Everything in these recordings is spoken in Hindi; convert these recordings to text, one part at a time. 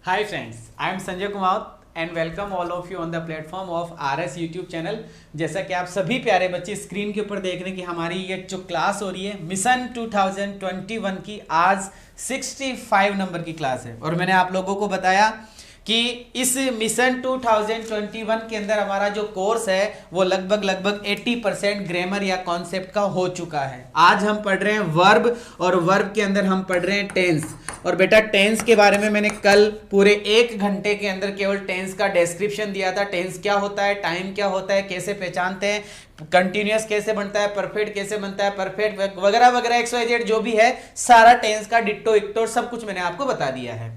Hi friends, I am Sanjay Kumar and welcome all of you on the platform of RS YouTube channel. जैसा कि आप सभी प्यारे बच्चे स्क्रीन के ऊपर देख रहे हैं कि हमारी ये जो क्लास हो रही है मिशन 2021 की आज 65 नंबर की क्लास है। और मैंने आप लोगों को बताया कि इस मिशन 2021 के अंदर हमारा जो कोर्स है वो लगभग 80% ग्रामर या कॉन्सेप्ट का हो चुका है। आज हम पढ़ रहे हैं वर्ब और वर्ब के अंदर हम पढ़ रहे हैं टेंस। और बेटा टेंस के बारे में मैंने कल पूरे 1 घंटे के अंदर केवल टेंस का डिस्क्रिप्शन दिया था। टेंस क्या होता है, टाइम क्या होता है, कैसे पहचानते हैं, कंटिन्यूअस कैसे बनता है, परफेक्ट कैसे बनता है, परफेक्ट वगैरह वगैरह XYZ जो भी है सारा टेंस का डिट्टो इक्टो सब कुछ मैंने आपको बता दिया है।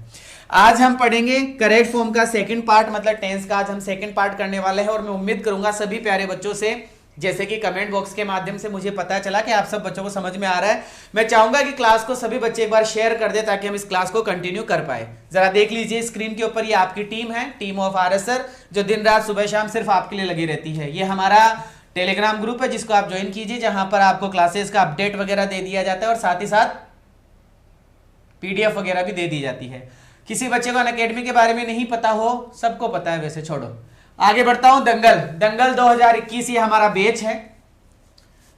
आज हम पढ़ेंगे करेक्ट फॉर्म का सेकंड पार्ट, मतलब टेंस का आज हम सेकंड पार्ट करने वाले हैं। और मैं उम्मीद करूंगा सभी प्यारे बच्चों से, जैसे कि कमेंट बॉक्स के माध्यम से मुझे पता चला कि आप सब बच्चों को समझ में आ रहा है, मैं चाहूंगा कि क्लास को सभी बच्चे एक बार शेयर कर दे ताकि हम इस क्लास को कंटिन्यू कर पाए। जरा देख लीजिए स्क्रीन के ऊपर, ये आपकी टीम है, टीम ऑफ RS सर, जो दिन रात सुबह शाम सिर्फ आपके लिए लगी रहती है। ये हमारा टेलीग्राम ग्रुप है जिसको आप ज्वाइन कीजिए, जहां पर आपको क्लासेस का अपडेट वगैरह दे दिया जाता है और साथ ही साथ PDF वगैरह भी दे दी जाती है। किसी बच्चे को अनअकैडमी के बारे में नहीं पता हो, सबको पता है वैसे, छोड़ो आगे बढ़ता हूं। दंगल 2021 ये हमारा बैच है,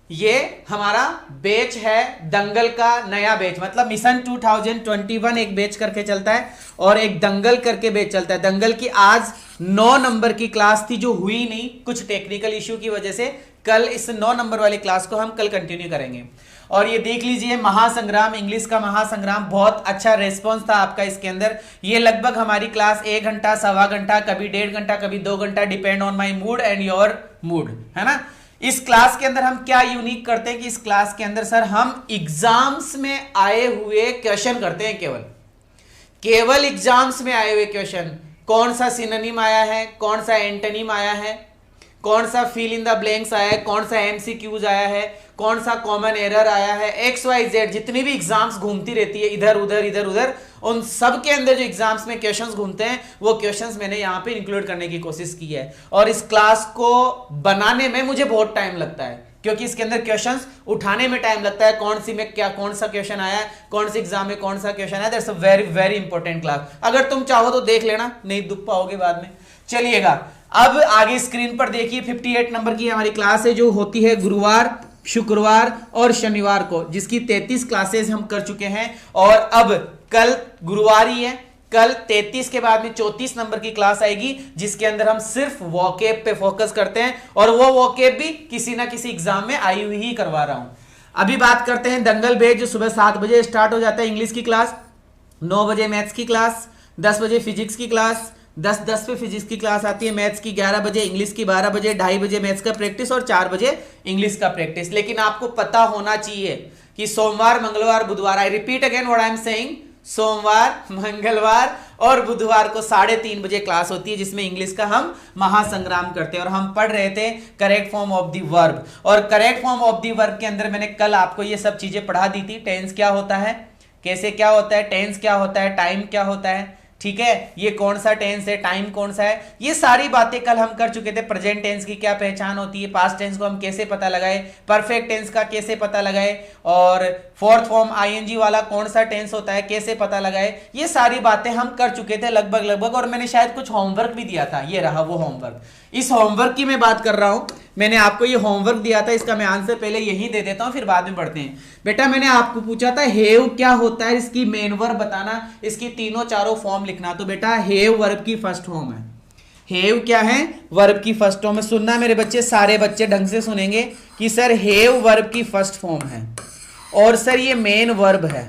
ये हमारा बैच है दंगल का नया बैच, मतलब मिशन 2021 एक बैच करके चलता है और एक दंगल करके बैच चलता है। दंगल की आज 9 नंबर की क्लास थी जो हुई नहीं कुछ टेक्निकल इश्यू की वजह से। कल इस 9 नंबर वाली क्लास को हम कल कंटिन्यू करेंगे। और ये देख लीजिए महासंग्राम, इंग्लिश का महासंग्राम, बहुत अच्छा रेस्पॉन्स था आपका इसके अंदर। ये लगभग हमारी क्लास 1 घंटा, सवा घंटा, कभी 1.5 घंटा, कभी 2 घंटा, depend on my mood and your mood, है ना। इस क्लास के अंदर हम क्या यूनिक करते हैं कि इस क्लास के अंदर सर हम एग्जाम्स में आए हुए क्वेश्चन करते हैं, केवल एग्जाम्स में आए हुए क्वेश्चन। कौन सा सिनोनिम आया है, कौन सा एंटोनिम आया है, कौन सा फिल इन द ब्लैंक्स आया है, कौन सा MCQs आया है, कौन सा कॉमन एरर आया है, XYZ जितनी भी एग्जाम्स घूमती रहती है इधर उधर, उन सब के अंदर जो एग्जाम्स में क्वेश्चंस घूमते हैं वो क्वेश्चंस मैंने यहाँ पे इंक्लूड करने की कोशिश की है। और इस क्लास को बनाने में मुझे बहुत टाइम लगता है क्योंकि इसके अंदर क्वेश्चंस उठाने में टाइम लगता है। कौन सी में क्या, कौन सा क्वेश्चन आया है, कौन सी एग्जाम में कौन सा क्वेश्चन आया, that's a very very important class. अगर तुम चाहो तो देख लेना, नहीं दुख पाओगे बाद में। चलिएगा अब आगे स्क्रीन पर देखिए 58 नंबर की हमारी क्लास है जो होती है गुरुवार, शुक्रवार और शनिवार को, जिसकी 33 क्लासेस हम कर चुके हैं। और अब कल गुरुवार ही है, कल 33 के बाद में 34 नंबर की क्लास आएगी जिसके अंदर हम सिर्फ वोकैब पे फोकस करते हैं। और वो वोकैब भी किसी ना किसी एग्जाम में आई हुई ही करवा रहा हूं। अभी बात करते हैं दंगल बैच जो सुबह 7 बजे स्टार्ट हो जाता है। इंग्लिश की क्लास, 9 बजे मैथ्स की क्लास, 10 बजे फिजिक्स की क्लास, 10 पे फिजिक्स की क्लास आती है, मैथ्स की 11 बजे, इंग्लिश की 12 बजे, 2:30 बजे मैथ्स का प्रैक्टिस और 4 बजे इंग्लिश का प्रैक्टिस। लेकिन आपको पता होना चाहिए कि सोमवार, मंगलवार, बुधवार, I repeat again what I am saying, सोमवार, मंगलवार और बुधवार को 3:30 बजे क्लास होती है जिसमें इंग्लिश का हम महासंग्राम करते हैं। और हम पढ़ रहे थे correct form of the verb. और correct form of the verb के अंदर मैंने कल आपको ये सब चीजें पढ़ा दी थी। टेंस क्या होता है, कैसे क्या होता है, टेंस क्या होता है, टाइम क्या होता है, ठीक है, ये कौन सा टेंस है, टाइम कौन सा है, ये सारी बातें कल हम कर चुके थे। प्रेजेंट टेंस की क्या पहचान होती है, पास्ट टेंस को हम कैसे पता लगाए, परफेक्ट टेंस का कैसे पता लगाए, और फोर्थ फॉर्म ING वाला कौन सा टेंस होता है कैसे पता लगाए, ये सारी बातें हम कर चुके थे लगभग। और मैंने शायद कुछ होमवर्क भी दिया था, ये रहा वो होमवर्क। इस होमवर्क की मैं बात कर रहा हूं, मैंने आपको ये होमवर्क दिया था, इसका मैं आंसर पहले यही दे देता हूं फिर बाद में बढ़ते हैं। बेटा मैंने आपको पूछा था हेव क्या होता है, इसकी मेन वर्ब बताना, इसकी तीनों चारों फॉर्म लिखना। तो बेटा हेव वर्ब की फर्स्ट फॉर्म है। हेव क्या है, वर्ब की फर्स्ट फॉर्म है। सुनना मेरे बच्चे, सारे बच्चे ढंग से सुनेंगे कि सर हेव वर्ब की फर्स्ट फॉर्म है और सर ये मेन वर्ब है।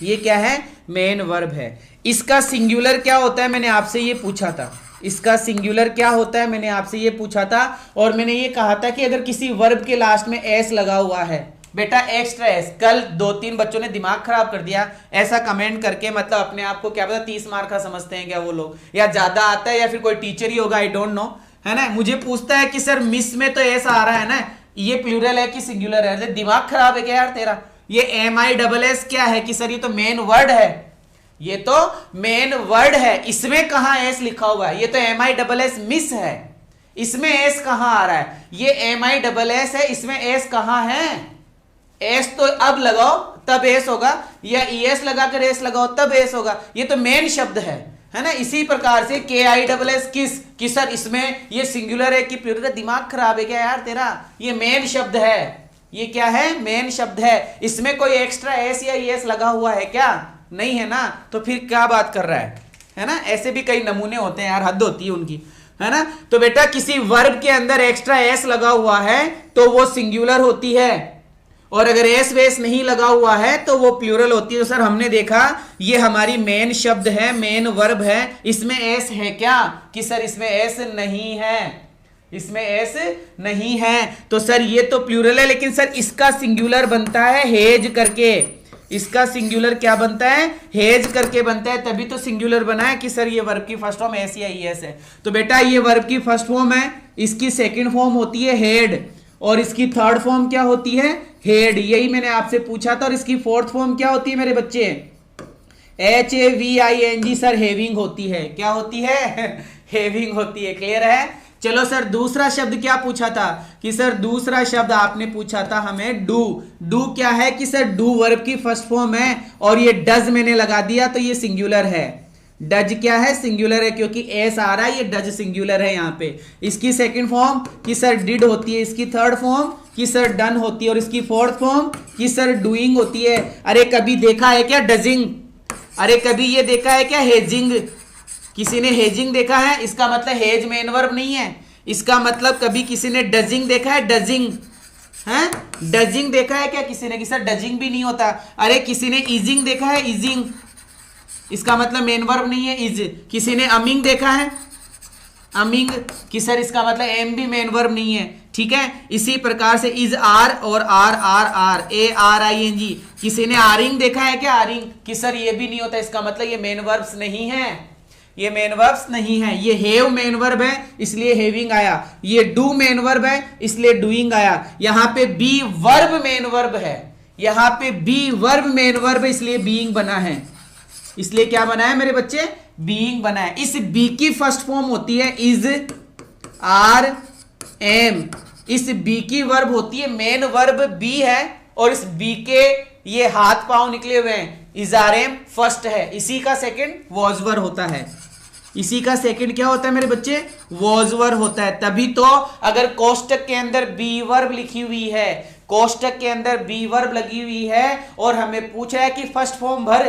ये क्या है, मेन वर्ब है। इसका सिंगुलर क्या होता है मैंने आपसे ये पूछा था, इसका सिंगुलर क्या होता है मैंने आपसे ये पूछा था। और मैंने ये कहा था कि अगर किसी वर्ब के लास्ट में एस लगा हुआ है, बेटा एक्स्ट्रा एस, कल 2-3 बच्चों ने दिमाग खराब कर दिया ऐसा कमेंट करके, मतलब अपने आप को क्या पता 30 मार्क का समझते हैं क्या वो लोग, या ज्यादा आता है या फिर कोई टीचर ही होगा, आई डोंट नो, है ना। मुझे पूछता है कि सर मिस में तो एस आ रहा है ना, ये प्लूरल है कि सिंगुलर है, दिमाग खराब है क्या यार तेरा। ये MISS क्या है कि सर ये तो मेन वर्ड है, ये तो मेन वर्ड है, इसमें कहां एस लिखा हुआ है, ये तो MISS मिस है, इसमें एस कहां आ रहा है, ये MISS है, इसमें एस कहां है। एस तो अब लगाओ तब एस होगा, या ES लगाकर एस लगाओ तब एस होगा। ये तो मेन शब्द है, है ना। इसी प्रकार से KISS किस, कि सर इसमें ये सिंगुलर है कि प्लूरल, दिमाग खराब है क्या यार तेरा, ये मेन शब्द है, ये क्या है, मेन शब्द है, इसमें कोई एक्स्ट्रा एस या एस लगा हुआ है क्या, नहीं है ना, तो फिर क्या बात कर रहा है ना। ऐसे भी कई नमूने होते हैं यार, हद होती है उनकी, है ना। तो बेटा किसी वर्ब के अंदर एक्स्ट्रा एस लगा हुआ है तो वो सिंगुलर होती है, और अगर एस वेस नहीं लगा हुआ है तो वो प्लूरल होती है। तो सर हमने देखा ये हमारी मेन शब्द है, मेन वर्ब है, इसमें एस है क्या, कि सर इसमें एस नहीं है, इसमें एस नहीं है, तो सर ये तो प्लूरल है, लेकिन सर इसका सिंगुलर बनता है हेज करके, इसका सिंगुलर क्या बनता है, हेज करके बनता है, तभी तो सिंगुलर बना है कि सर ये वर्ब की फर्स्ट फॉर्म एस या ईएस है। तो बेटा ये वर्ब की फर्स्ट फॉर्म है, इसकी सेकंड फॉर्म होती है हेड, और इसकी थर्ड फॉर्म क्या होती है, हेड, यही मैंने आपसे पूछा था। और इसकी फोर्थ फॉर्म क्या होती है मेरे बच्चे, HAVING, सर हेविंग होती है, क्या होती है, हेविंग होती है, क्लियर है। चलो सर दूसरा शब्द क्या पूछा था, कि सर दूसरा शब्द आपने पूछा था हमें डू, डू क्या है, कि सर डू वर्ब की फर्स्ट फॉर्म है, और ये डज मैंने लगा दिया तो ये सिंगुलर है, डज क्या है, सिंगुलर है, क्योंकि एस आ रहा है, ये डज सिंगुलर है यहाँ पे। इसकी सेकंड फॉर्म कि सर डिड होती है, इसकी थर्ड फॉर्म कि सर डन होती है, और इसकी फोर्थ फॉर्म कि सर डूइंग होती है। अरे कभी देखा है क्या डजिंग, अरे कभी ये देखा है क्या हेजिंग, किसी ने हेजिंग देखा है, इसका मतलब हेज मेन वर्ब नहीं है, इसका मतलब कभी किसी ने डजिंग देखा है, डजिंग है, डजिंग देखा है क्या किसी ने, कि सर डजिंग भी नहीं होता। अरे किसी ने ईजिंग देखा है, ईजिंग, इसका मतलब मेन वर्ब नहीं है, इज। किसी ने अमिंग देखा है, अमिंग, कि सर इसका मतलब एम भी मेन वर्ब नहीं है, ठीक है। इसी प्रकार से इज आर और आर आर आर ARING, किसी ने आरिंग देखा है क्या, आरिंग, कि सर ये भी नहीं होता, इसका मतलब ये मेन वर्ब्स नहीं है, ये मेन वर्ब्स नहीं है। ये हेव मेन वर्ब है इसलिए हेविंग आया, ये डू मेन वर्ब है इसलिए डूइंग आया, यहां पे बी वर्ब मेन वर्ब है, यहां पे बी वर्ब मेन वर्ब है इसलिए बीइंग बना है, इसलिए क्या बना है मेरे बच्चे, बीइंग बना है। इस बी की फर्स्ट फॉर्म होती है इज आर एम, इस बी की वर्ब होती है, मेन वर्ब बी है, और इस बी के ये हाथ पांव निकले हुए हैं, इज आर एम फर्स्ट है, इसी का सेकंड वॉज वर्ब होता है, इसी का सेकंड क्या होता है मेरे बच्चे, वॉज वर्ब होता है। तभी तो अगर कोष्टक के अंदर बी वर्ब लिखी हुई है, कोष्टक के अंदर बी वर्ब लगी हुई है, और हमें पूछा है कि फर्स्ट फॉर्म भर,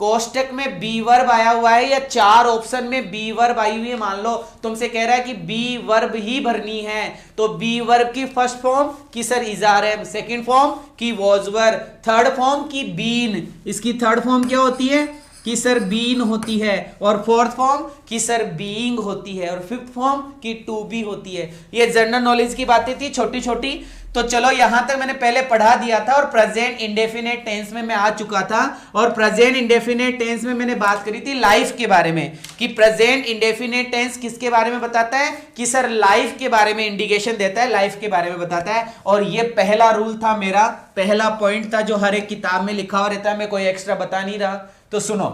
कोष्टक में बी वर्ब आया हुआ है या चार ऑप्शन में बी वर्ब आई हुई है, मान लो तुमसे कह रहा है कि बी वर्ब ही भरनी है, तो बी वर्ब की फर्स्ट फॉर्म की सर इजार है, सेकंड फॉर्म की वॉज वर्ब, थर्ड फॉर्म की बीन, इसकी थर्ड फॉर्म क्या होती है कि सर बीन होती है, और फोर्थ फॉर्म की सर बीइंग होती है, और फिफ्थ फॉर्म की टू बी होती है। ये जनरल नॉलेज की बातें थी छोटी छोटी, तो चलो यहां तक मैंने पहले पढ़ा दिया था, और प्रेजेंट इंडेफिनेट टेंस में मैं आ चुका था, और प्रेजेंट इंडेफिनेट टेंस में मैंने बात करी थी लाइफ के बारे में, कि प्रेजेंट इंडेफिनेट टेंस किसके बारे में बताता है, कि सर लाइफ के बारे में इंडिकेशन देता है, लाइफ के बारे में बताता है। और ये पहला रूल था मेरा, पहला पॉइंट था जो हर एक किताब में लिखा हुआ रहता है, मैं कोई एक्स्ट्रा बता नहीं रहा। तो सुनो,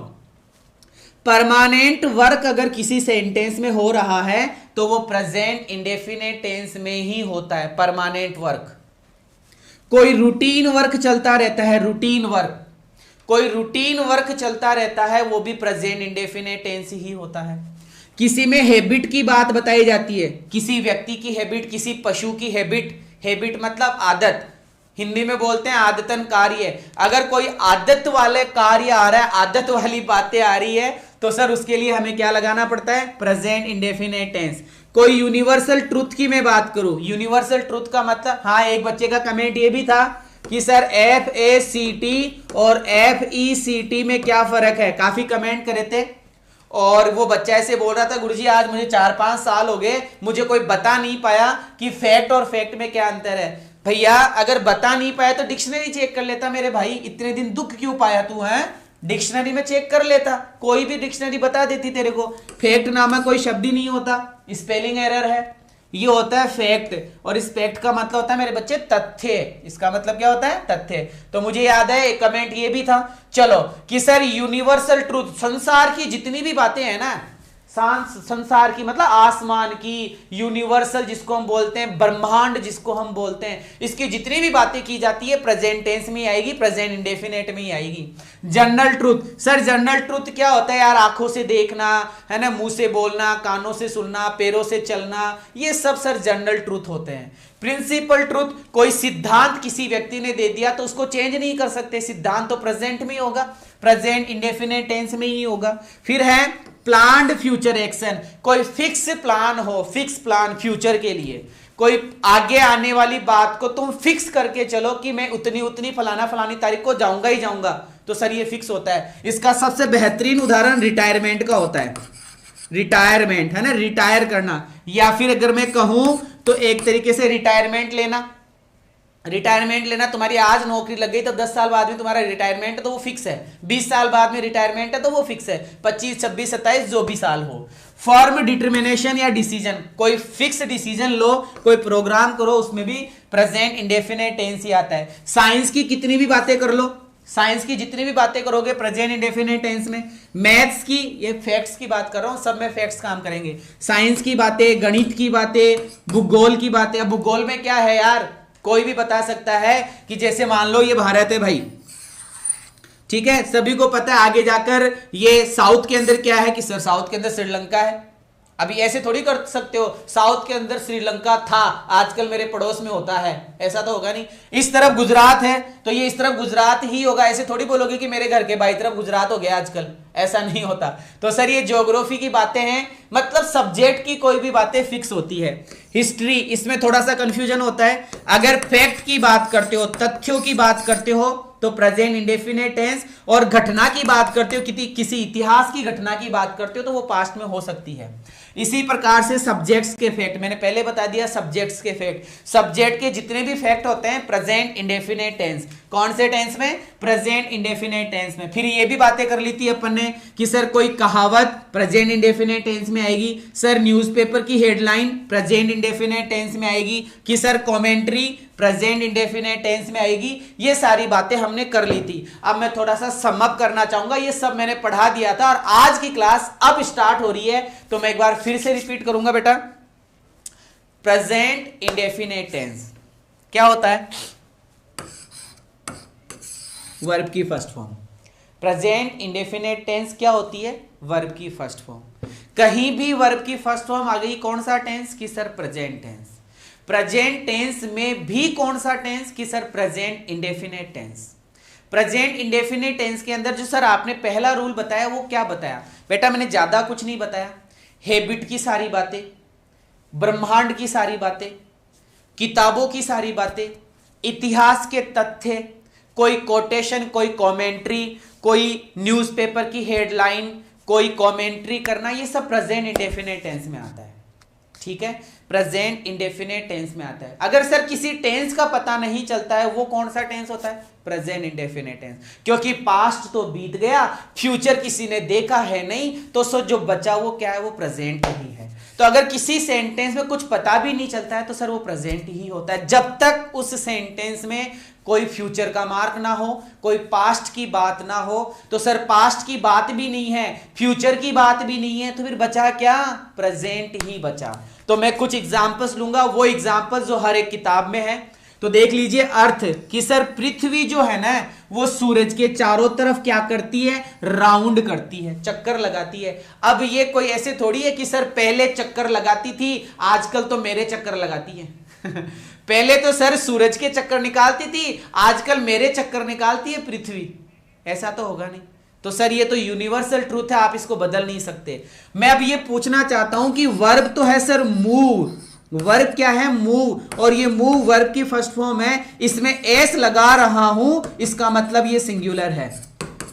परमानेंट वर्क अगर किसी सेंटेंस में हो रहा है तो वो प्रेजेंट इंडेफिनेट टेंस में ही होता है, परमानेंट वर्क। कोई रूटीन वर्क चलता रहता है, रूटीन वर्क, कोई रूटीन वर्क चलता रहता है, वो भी प्रेजेंट इंडेफिनेट टेंस ही होता है। किसी में हैबिट की बात बताई जाती है, किसी व्यक्ति की हैबिट, किसी पशु की हैबिट, हैबिट मतलब आदत, हिंदी में बोलते हैं आदतन कार्य। अगर कोई आदत वाले कार्य आ रहा है, आदत वाली बातें आ रही है, तो सर उसके लिए हमें क्या लगाना पड़ता है, प्रेजेंट इंडेफिनेट टेंस। कोई यूनिवर्सल ट्रुथ की मैं बात करूं, यूनिवर्सल ट्रुथ का मतलब, हाँ एक बच्चे का कमेंट ये भी था कि सर FACT और FECT में क्या फर्क है, काफी कमेंट करे थे, और वो बच्चा ऐसे बोल रहा था गुरुजी आज मुझे 4-5 साल हो गए, मुझे कोई बता नहीं पाया कि फैक्ट और फैक्ट में क्या अंतर है। भैया अगर बता नहीं पाया तो डिक्शनरी चेक कर लेता मेरे भाई, इतने दिन दुख क्यों पाया तू है, डिक्शनरी में चेक कर लेता, कोई भी डिक्शनरी बता देती तेरे को। फैक्ट नामा कोई शब्द ही नहीं होता, स्पेलिंग एरर है, ये होता है फैक्ट, और इस फैक्ट का मतलब होता है मेरे बच्चे तथ्य, इसका मतलब क्या होता है, तथ्य। तो मुझे याद है एक कमेंट ये भी था, चलो कि सर यूनिवर्सल ट्रूथ, संसार की जितनी भी बातें हैं ना, संसार की मतलब आसमान की, यूनिवर्सल जिसको हम बोलते हैं, ब्रह्मांड जिसको हम बोलते हैं, इसकी जितनी भी बातें की जाती है प्रेजेंट टेंस में ही आएगी, प्रेजेंट इंडेफिनेट में ही आएगी। General truth, sir general truth क्या होता है यार? आंखों से देखना है ना, मुंह से बोलना, कानों से सुनना, पैरों से चलना, ये सब सर जनरल ट्रूथ होते हैं। प्रिंसिपल ट्रूथ, कोई सिद्धांत किसी व्यक्ति ने दे दिया तो उसको चेंज नहीं कर सकते, सिद्धांत तो प्रेजेंट में ही होगा, प्रेजेंट इंडेफिनेट टेंस में ही होगा। फिर है प्लान्ड फ्यूचर एक्शन, कोई फिक्स प्लान हो, फिक्स प्लान फ्यूचर के लिए, कोई आगे आने वाली बात को तुम फिक्स करके चलो कि मैं उतनी उतनी फलाना फलानी तारीख को जाऊंगा ही जाऊंगा, तो सर ये फिक्स होता है। इसका सबसे बेहतरीन उदाहरण रिटायरमेंट का होता है, रिटायरमेंट है ना, रिटायर करना, या फिर अगर मैं कहूं तो एक तरीके से रिटायरमेंट लेना, रिटायरमेंट लेना, तुम्हारी आज नौकरी लग गई तो 10 साल बाद में तुम्हारा रिटायरमेंट तो वो फिक्स है, 20 साल बाद में रिटायरमेंट है तो वो फिक्स है, 25, 26, 27 जो भी साल हो। फॉर्म डिटर्मिनेशन या डिसीजन, कोई फिक्स डिसीजन लो, कोई प्रोग्राम करो, उसमें भी प्रेजेंट इंडेफिनेट टेंस ही आता है। साइंस की कितनी भी बातें कर लो, साइंस की जितनी भी बातें करोगे प्रेजेंट इंडेफिनेट टेंस में। मैथ्स की, ये फैक्ट्स की बात कर रहा हूं, सब में फैक्ट्स काम करेंगे। साइंस की बातें, गणित की बातें, भूगोल की बातें। अब भूगोल में क्या है यार, कोई भी बता सकता है कि जैसे मान लो ये भारत है भाई, ठीक है, सभी को पता है। आगे जाकर ये साउथ के अंदर क्या है कि सर साउथ के अंदर श्रीलंका है। अभी ऐसे थोड़ी कर सकते हो साउथ के अंदर श्रीलंका था, आजकल मेरे पड़ोस में होता है, ऐसा तो होगा नहीं। इस तरफ गुजरात है तो ये इस तरफ गुजरात ही होगा, ऐसे थोड़ी बोलोगे कि मेरे घर के बाई तरफ गुजरात हो गया आजकल, ऐसा नहीं होता। तो सर ये ज्योग्राफी की बातें हैं, मतलब सब्जेक्ट की कोई भी बातें फिक्स होती है। हिस्ट्री, इसमें थोड़ा सा कंफ्यूजन होता है। अगर फैक्ट की बात करते हो, तथ्यों की बात करते हो तो प्रेजेंट इंडेफिनेट टेंस, और घटना की बात करते हो, किसी इतिहास की घटना की बात करते हो तो वो पास्ट में हो सकती है। इसी प्रकार से सब्जेक्ट्स के फैक्ट, मैंने पहले बता दिया सब्जेक्ट्स के फैक्ट, सब्जेक्ट के जितने भी फैक्ट होते हैं प्रेजेंट इंडेफिनेट टेंस। कौन से टेंस में? प्रेजेंट इंडेफिनेट टेंस में। फिर ये भी बातें कर ली थी अपन ने कि सर कोई कहावत प्रेजेंट इंडेफिनेट टेंस में आएगी, सर न्यूज़पेपर की हेडलाइन प्रेजेंट इंडेफिनेट टेंस में आएगी, कि sir commentary present indefinite tense में आएगी। ये सारी बातें हमने कर ली थी। अब मैं थोड़ा सा सम अप करना चाहूंगा, ये सब मैंने पढ़ा दिया था और आज की क्लास अब स्टार्ट हो रही है, तो मैं एक बार फिर से रिपीट करूंगा बेटा। प्रेजेंट इंडेफिनेट टेंस क्या होता है? वर्ब की first form. Present indefinite tense क्या होती है? वर्ब की फर्स्ट फॉर्म। कहीं भी वर्ब की फर्स्ट फॉर्म आ गई, कौन सा टेंस? कि sir present tense. Present tense में भी कौन सा टेंस? कि sir present indefinite tense. Present indefinite tense के अंदर जो सर आपने पहला रूल बताया वो क्या बताया बेटा? मैंने ज्यादा कुछ नहीं बताया। हैबिट की सारी बातें, ब्रह्मांड की सारी बातें, किताबों की सारी बातें, इतिहास के तथ्य, कोई कोटेशन, कोई कमेंट्री, कोई न्यूज़पेपर की हेडलाइन, कोई कमेंट्री करना, ये सब प्रेजेंट इंडेफिनेट टेंस में आता है। ठीक है, प्रेजेंट इंडेफिनेट टेंस में आता है। अगर सर किसी टेंस का पता नहीं चलता है वो कौन सा टेंस होता है? Present indefinite tense. क्योंकि पास्ट तो बीत गया, फ्यूचर किसी ने देखा है नहीं, तो सो जो बचा वो क्या है? वो प्रेजेंट ही है। तो अगर किसी सेंटेंस में कुछ पता भी नहीं चलता है तो सर वो प्रेजेंट ही होता है, जब तक उस सेंटेंस में कोई फ्यूचर का मार्क ना हो, कोई पास्ट की बात ना हो। तो सर पास्ट की बात भी नहीं है, फ्यूचर की बात भी नहीं है, तो फिर बचा क्या? प्रेजेंट ही बचा। तो मैं कुछ एग्जांपल्स लूंगा, वो एग्जांपल्स जो हर एक किताब में है। तो देख लीजिए अर्थ कि सर पृथ्वी जो है ना वो सूरज के चारों तरफ क्या करती है? राउंड करती है, चक्कर लगाती है। अब ये कोई ऐसे थोड़ी है कि सर पहले चक्कर लगाती थी, आजकल तो मेरे चक्कर लगाती है पहले तो सर सूरज के चक्कर निकालती थी, आजकल मेरे चक्कर निकालती है पृथ्वी, ऐसा तो होगा नहीं। तो सर ये तो यूनिवर्सल ट्रूथ है, आप इसको बदल नहीं सकते। मैं अब ये पूछना चाहता हूं कि वर्ब तो है सर मूव, वर्ब क्या है? मूव, और ये मूव वर्ब की फर्स्ट फॉर्म है, इसमें एस लगा रहा हूं, इसका मतलब ये सिंगुलर है।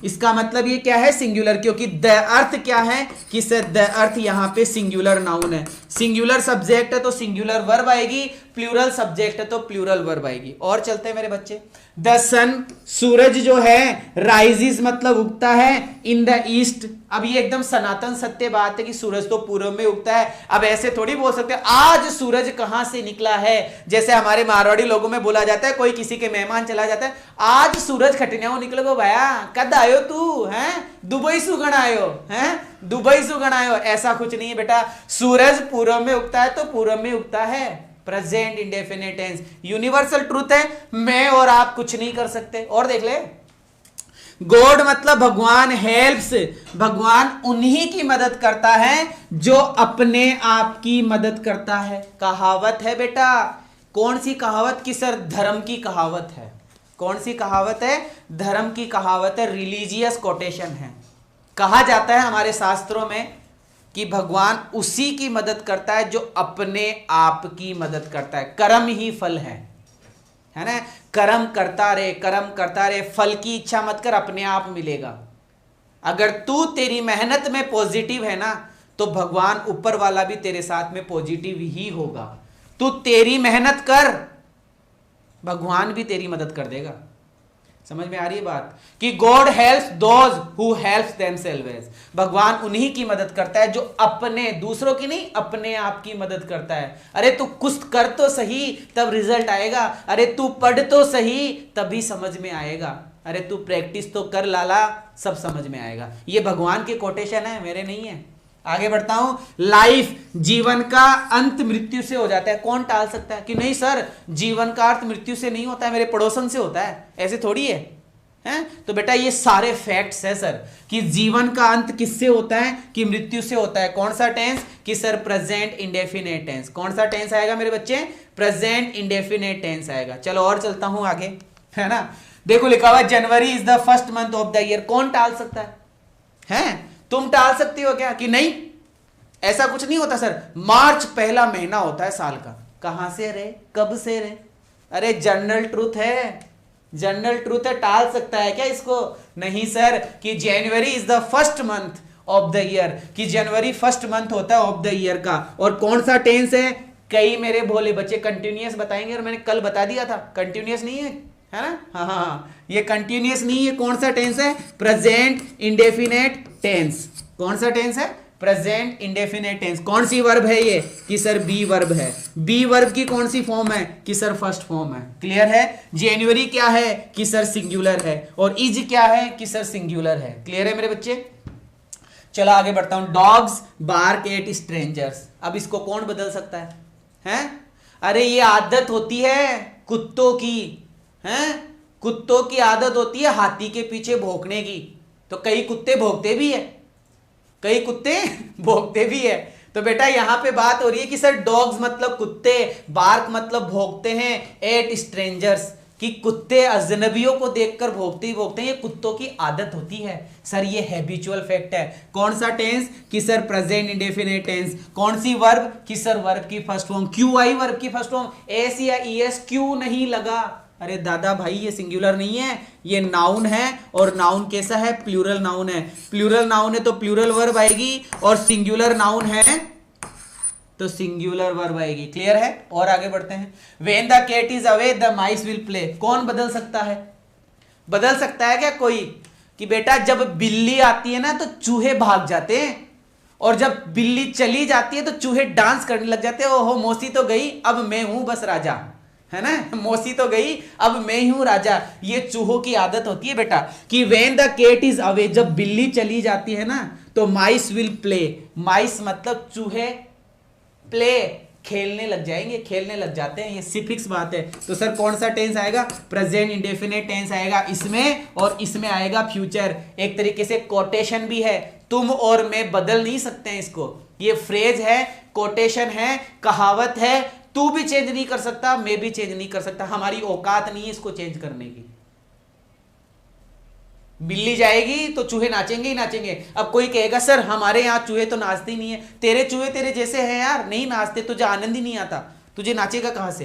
इसका मतलब ये क्या है? सिंगुलर, क्योंकि द अर्थ क्या है कि सर द अर्थ यहां पे सिंगुलर नाउन है। सिंगुलर सब्जेक्ट है तो सिंगुलर वर्ब आएगी, प्लूरल सब्जेक्ट है तो प्लूरल वर्ब आएगी। और चलते हैं मेरे बच्चे। द सन, सूरज जो है, राइजिस मतलब उगता है, इन द ईस्ट। अब ये एकदम सनातन सत्य बात है कि सूरज तो पूर्व में उगता है। अब ऐसे थोड़ी बोल सकते आज सूरज कहां से निकला है, जैसे हमारे मारवाड़ी लोगों में बोला जाता है, कोई किसी के मेहमान चला जाता है, आज सूरज खटनियाओं निकल गो भैया, कद आयो तू है, दुबई सु गणायो हैं, दुबई सु गणायो, ऐसा कुछ नहीं है बेटा। सूरज पूर्व में उगता है तो पूर्व में उगता है, present indefinite tense, universal truth है, मैं और आप कुछ नहीं कर सकते। और देख ले, गॉड मतलब भगवान, हेल्प्स भगवान उन्हीं की मदद करता है जो अपने आप की मदद करता है। कहावत है बेटा, कौन सी कहावत की सर? धर्म की कहावत है। कौन सी कहावत है? धर्म की कहावत है, रिलीजियस कोटेशन है। कहा जाता है हमारे शास्त्रों में कि भगवान उसी की मदद करता है जो अपने आप की मदद करता है। कर्म ही फल है ना? कर्म करता रहे, कर्म करता रहे, फल की इच्छा मत कर, अपने आप मिलेगा। अगर तू तेरी मेहनत में पॉजिटिव है ना, तो भगवान ऊपर वाला भी तेरे साथ में पॉजिटिव ही होगा। तू तेरी मेहनत कर, भगवान भी तेरी मदद कर देगा। समझ में आ रही है बात? कि God helps those who helps themselves, भगवान उन्हीं की मदद करता है जो अपने, दूसरों की नहीं, अपने आप की मदद करता है। अरे तू कुछ कर तो सही, तब रिजल्ट आएगा। अरे तू पढ़ तो सही, तभी समझ में आएगा। अरे तू प्रैक्टिस तो कर लाला, सब समझ में आएगा। ये भगवान के कोटेशन है, मेरे नहीं है। आगे बढ़ता हूं। लाइफ, जीवन का अंत मृत्यु से हो जाता है। कौन टाल सकता है कि नहीं सर जीवन का अर्थ मृत्यु से नहीं होता है, मेरे पड़ोसन से होता है, ऐसे थोड़ी है, हैं? तो बेटा ये सारे फैक्ट्स है सर कि जीवन का अंत किससे होता है? कि मृत्यु से होता है। कौन सा टेंस? कि सर प्रेजेंट इंडेफिनिट टेंस। कौन सा टेंस आएगा मेरे बच्चे? प्रेजेंट इंडेफिनिट टेंस आएगा। चलो और चलता हूं आगे, है ना। देखो लिखा हुआ जनवरी is the first month of the year. कौन टाल सकता है? हैं? तुम टाल सकती हो क्या कि नहीं ऐसा कुछ नहीं होता सर? मार्च पहला महीना होता है साल का। कहां से रे, कब से रे? अरे जनरल ट्रूथ है, जनरल ट्रूथ है। टाल सकता है क्या इसको? नहीं सर। कि जनवरी is the first month of the year, कि जनवरी फर्स्ट मंथ होता है ऑफ द ईयर का। और कौन सा टेंस है? कई मेरे भोले बच्चे कंटिन्यूअस बताएंगे, और मैंने कल बता दिया था कंटिन्यूअस नहीं है ना? हाँ, ये कंटिन्यूअस नहीं है। कौन सा टेंस है? Present indefinite tense. कौन सा टेंस है? Present indefinite tense. कौन सी वर्ब है ये? कि सर बी वर्ब है। बी वर्ब की कौन सी फॉर्म है? कि सर फर्स्ट फॉर्म है। क्लियर है? जनवरी क्या है? कि सर सिंगुलर है। और इज क्या है? कि सर सिंगुलर है। क्लियर है मेरे बच्चे? चलो आगे बढ़ता हूं। Dogs bark at strangers. अब इसको कौन बदल सकता है? हैं? अरे ये आदत होती है कुत्तों की, हैं? कुत्तों की आदत होती है हाथी के पीछे भौंकने की। तो कई कुत्ते भौंकते भी है, कई कुत्ते भौंकते भी है। तो बेटा यहां पे बात हो रही है कि सर डॉग्स मतलब कुत्ते, बार्क मतलब भौंकते हैं, एट स्ट्रेंजर्स कि कुत्ते अजनबियों को देखकर भौंकते ही भौंकते हैं। ये कुत्तों की आदत होती है सर, ये हैबिचुअल फैक्ट है। कौन सा टेंस? कि सर प्रेजेंट इंडेफिनिट टेंस। कौन सी वर्ब? कि सर वर्ब की फर्स्ट फॉर्म। क्यू आई वर्ब की फर्स्ट फॉर्म। एस या ईएस क्यू नहीं लगा। अरे दादा भाई ये सिंगुलर नहीं है, ये नाउन है। और नाउन कैसा है? प्लूरल नाउन है। प्लूरल नाउन है तो प्लूरल वर्ब आएगी, और सिंगुलर नाउन है तो सिंगुलर वर्ब आएगी। क्लियर है? और आगे बढ़ते हैं। When the cat is away the mice will play. कौन बदल सकता है? बदल सकता है क्या कोई? कि बेटा जब बिल्ली आती है ना तो चूहे भाग जाते हैं, और जब बिल्ली चली जाती है तो चूहे डांस करने लग जाते हैं। ओहो मौसी तो गई, अब मैं हूं बस राजा, है ना। मौसी तो गई, अब मैं ही हूं राजा। ये चूहों की आदत होती है बेटा कि when the cat is away, जब बिल्ली चली जाती है ना तो माइस विल प्ले। माइस मतलब चूहे, प्ले खेलने लग जाएंगे, खेलने लग जाते हैं। ये सिफिक्स बात है। तो सर कौन सा टेंस आएगा? प्रेजेंट इंडेफिनिट टेंस आएगा इसमें, और इसमें आएगा फ्यूचर। एक तरीके से कोटेशन भी है, तुम और मैं बदल नहीं सकते हैं इसको। ये फ्रेज है, कोटेशन है, कहावत है। तू भी चेंज नहीं कर सकता, मैं भी चेंज नहीं कर सकता, हमारी औकात नहीं है इसको चेंज करने की। बिल्ली जाएगी तो चूहे नाचेंगे ही नाचेंगे। अब कोई कहेगा सर हमारे यहाँ चूहे तो नाचते ही नहीं है। तेरे चूहे तेरे जैसे हैं यार, नहीं नाचते, तुझे आनंद ही नहीं आता, तुझे नाचेगा कहां से,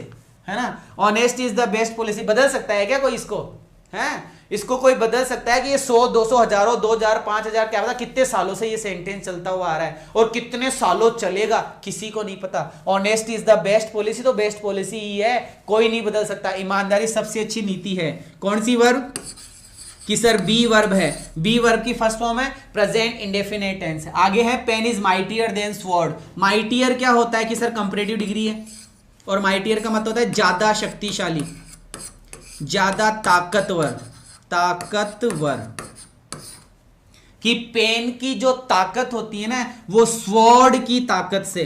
है ना। Honest is the best policy. बदल सकता है क्या कोई इसको? है इसको कोई बदल सकता है कि ये 100, 200, हजारों, 2000, 5000 क्या पता कितने सालों से ये सेंटेंस चलता हुआ आ रहा है, और कितने सालों चलेगा किसी को नहीं पता। Honest is the best policy, तो बेस्ट पॉलिसी ही है, कोई नहीं बदल सकता। ईमानदारी सबसे अच्छी नीति है। कौन सी वर्ब? कि सर बी वर्ब है। बी वर्ब की फर्स्ट फॉर्म है प्रेजेंट इंडेफिनिट टेंस। आगे है pen is mightier than sword. Mightier क्या होता है? कि सर कंपैरेटिव डिग्री है, और माइटियर का मतलब होता है ज्यादा शक्तिशाली, ज्यादा ताकतवर, ताकतवर। कि पेन की जो ताकत होती है ना वो स्वॉर्ड की ताकत से,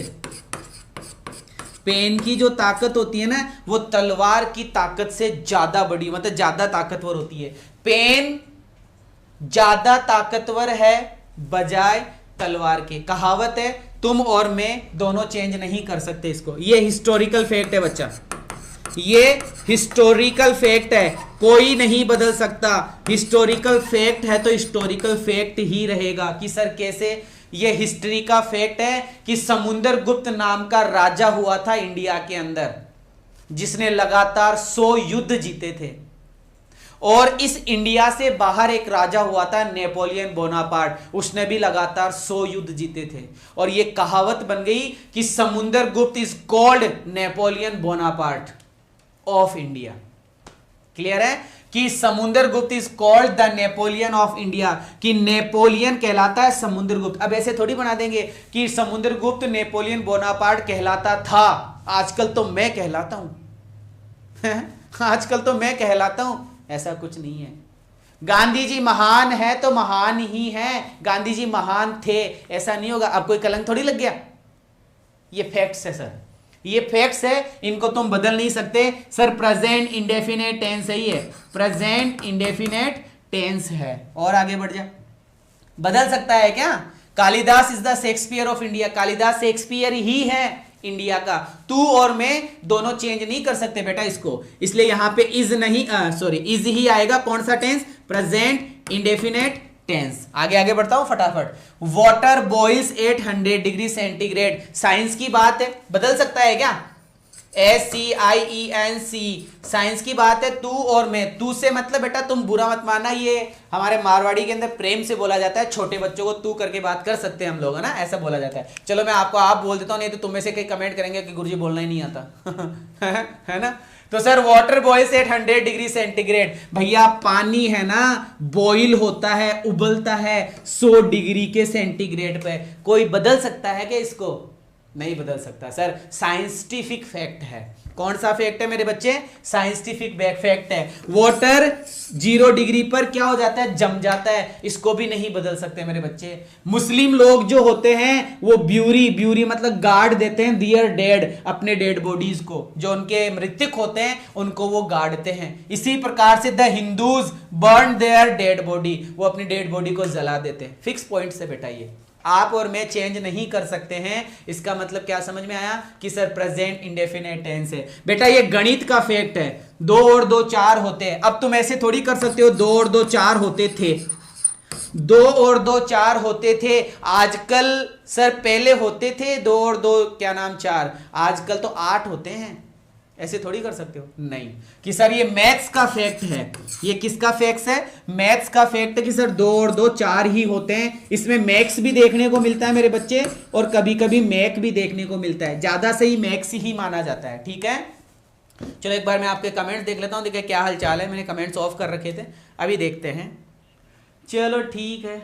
पेन की जो ताकत होती है ना वो तलवार की ताकत से ज्यादा बड़ी, मतलब ज्यादा ताकतवर होती है। पेन ज्यादा ताकतवर है बजाय तलवार के। कहावत है तुम और मैं दोनों चेंज नहीं कर सकते इसको। ये हिस्टोरिकल फैक्ट है बच्चा, ये हिस्टोरिकल फैक्ट है, कोई नहीं बदल सकता। हिस्टोरिकल फैक्ट है तो हिस्टोरिकल फैक्ट ही रहेगा। कि सर कैसे? ये हिस्ट्री का फैक्ट है कि समुद्रगुप्त नाम का राजा हुआ था इंडिया के अंदर, जिसने लगातार 100 युद्ध जीते थे। और इस इंडिया से बाहर एक राजा हुआ था नेपोलियन बोनापार्ट, उसने भी लगातार 100 युद्ध जीते थे। और ये कहावत बन गई कि Samudragupta is called Napoleon Bonaparte of India. Clear है कि Samudragupta is called the Napoleon of India, कि नेपोलियन कहलाता है समुद्रगुप्त। अब ऐसे थोड़ी बना देंगे कि समुद्रगुप्त नेपोलियन बोनापार्ट कहलाता था, आजकल तो मैं कहलाता हूं आजकल तो मैं कहलाता हूं, ऐसा कुछ नहीं है। गांधी जी महान है तो महान ही है, गांधी जी महान थे ऐसा नहीं होगा। अब कोई कलंक थोड़ी लग गया। ये फैक्ट्स है सर, ये फैक्ट्स है, इनको तुम बदल नहीं सकते। सर प्रेजेंट इंडेफिनेट टेंस है, ये प्रेजेंट इंडेफिनेट टेंस है। और आगे बढ़ जा, बदल सकता है क्या? Kalidas is the Shakespeare of India, Kalidas Shakespeare ही है इंडिया का। तू और मैं दोनों चेंज नहीं कर सकते बेटा इसको, इसलिए यहां पे इज नहीं, सॉरी इज ही आएगा। कौन सा टेंस? Present indefinite tense. आगे आगे बढ़ता हूं फटाफट। Water boils 800 degree centigrade, science की बात है, बदल सकता है क्या? SCIENC, साइंस की बात है। तू और मैं, तू से मतलब बेटा तुम बुरा मत मानना, ये हमारे मारवाड़ी के अंदर प्रेम से बोला जाता है। छोटे बच्चों को तू करके बात कर सकते हैं हम लोग, है ना, ऐसा बोला जाता है। चलो मैं आपको आप बोल देता हूं, नहीं तो तुम में से कई कमेंट करेंगे कि गुरुजी बोलना ही नहीं आता है ना। तो sir water boils 800 degree centigrade, भैया पानी है ना बॉइल होता है, उबलता है 100 डिग्री के सेंटीग्रेड पे। कोई बदल सकता है क्या इसको? नहीं बदल सकता सर, साइंटिफिक फैक्ट है। कौन सा फैक्ट है मेरे बच्चे? साइंटिफिक फैक्ट है। वाटर 0 डिग्री पर क्या हो जाता है? जम जाता है, इसको भी नहीं बदल सकते मेरे बच्चे। मुस्लिम लोग जो होते हैं वो ब्यूरी मतलब गार्ड देते हैं दियर डेड, अपने डेड बॉडीज को, जो उनके मृतक होते हैं उनको वो गाड़ते हैं। इसी प्रकार से the Hindus burn their dead body, वो अपनी डेड बॉडी को जला देते हैं। फिक्स पॉइंट से बेटा ये आप और मैं चेंज नहीं कर सकते हैं। इसका मतलब क्या समझ में आया कि सर प्रेजेंट इंडेफिनेट टेंस है। बेटा ये गणित का फैक्ट है, 2 और 2 4 होते हैं। अब तुम ऐसे थोड़ी कर सकते हो 2 और 2 4 होते थे, 2 और 2 4 होते थे। आजकल सर पहले होते थे 2 और 2 क्या नाम 4, आजकल तो 8 होते हैं। ऐसे थोड़ी कर सकते हो, नहीं। कि सर ये मैथ्स का फैक्ट है। ये किसका फैक्ट है? मैथ्स का फैक्ट है कि सर 2 और 2 4 ही होते हैं। इसमें मैक्स भी देखने को मिलता है मेरे बच्चे, और कभी कभी मैक भी देखने को मिलता है। ज्यादा सही मैक्स ही माना जाता है, ठीक है। चलो एक बार मैं आपके कमेंट्स देख लेता हूं, देखिए क्या हाल चाल है। मैंने कमेंट्स ऑफ कर रखे थे, अभी देखते हैं। चलो ठीक है,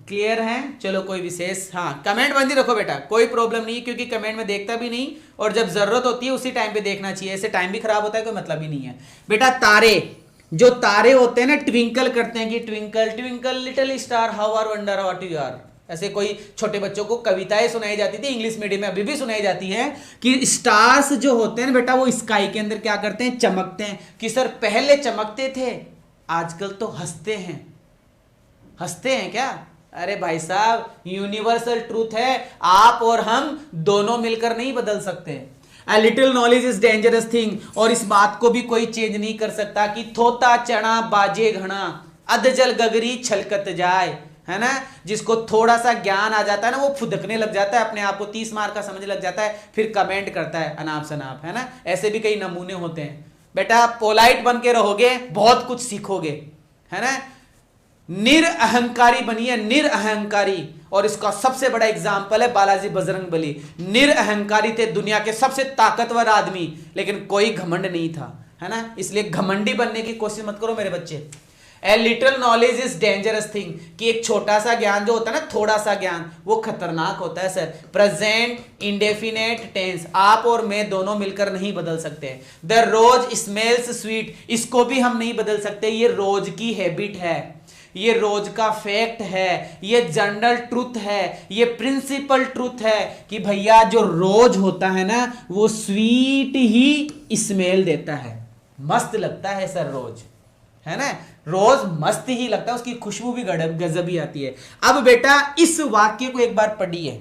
क्लियर है। चलो कोई विशेष, हाँ कमेंट बंद ही रखो बेटा, कोई प्रॉब्लम नहीं, क्योंकि कमेंट में देखता भी नहीं, और जब जरूरत होती है उसी टाइम पे देखना चाहिए। ऐसे टाइम भी खराब होता है, कोई मतलब ही नहीं है बेटा। तारे, जो तारे होते हैं ना ट्विंकल करते हैं, कि twinkle twinkle little star how are wonder what you are. ऐसे कोई छोटे बच्चों को कविताएं सुनाई जाती थी इंग्लिश मीडियम में, अभी भी सुनाई जाती है कि स्टार्स जो होते हैं ना बेटा वो स्काई के अंदर क्या करते हैं? चमकते हैं। कि सर पहले चमकते थे, आजकल तो हंसते हैं। हंसते हैं क्या? अरे भाई साहब यूनिवर्सल ट्रूथ है, आप और हम दोनों मिलकर नहीं बदल सकते। A little knowledge is dangerous thing, और इस बात को भी कोई चेंज नहीं कर सकता कि थोता चना बाजे घना अधजल गगरी छलकत जाए, है ना। जिसको थोड़ा सा ज्ञान आ जाता है ना वो फुदकने लग जाता है, अपने आप को 30 मार्क का समझने लग जाता है, फिर कमेंट करता है अनाप शनाप, है ना। ऐसे भी कई नमूने होते हैं बेटा। पोलाइट बन के रहोगे बहुत कुछ सीखोगे, है ना। निरअहंकारी बनिए, निरअहंकारी। और इसका सबसे बड़ा एग्जाम्पल है बालाजी बजरंगबली। निरअहंकारी थे, दुनिया के सबसे ताकतवर आदमी, लेकिन कोई घमंड नहीं था, है ना। इसलिए घमंडी बनने की कोशिश मत करो मेरे बच्चे। A little knowledge is dangerous thing, कि एक छोटा सा ज्ञान जो होता है ना, थोड़ा सा ज्ञान, वो खतरनाक होता है सर। प्रेजेंट इंडेफिनेट टेंस, आप और मैं दोनों मिलकर नहीं बदल सकते। द रोज स्मेल्स स्वीट, इसको भी हम नहीं बदल सकते, ये रोज की हैबिट है। ये रोज का फैक्ट है, ये जनरल ट्रूथ है, ये प्रिंसिपल ट्रूथ है कि भैया जो रोज होता है ना वो स्वीट ही स्मेल देता है, मस्त लगता है सर रोज, है ना, रोज मस्त ही लगता है, उसकी खुशबू भी गजब ही आती है। अब बेटा इस वाक्य को एक बार पढ़िए,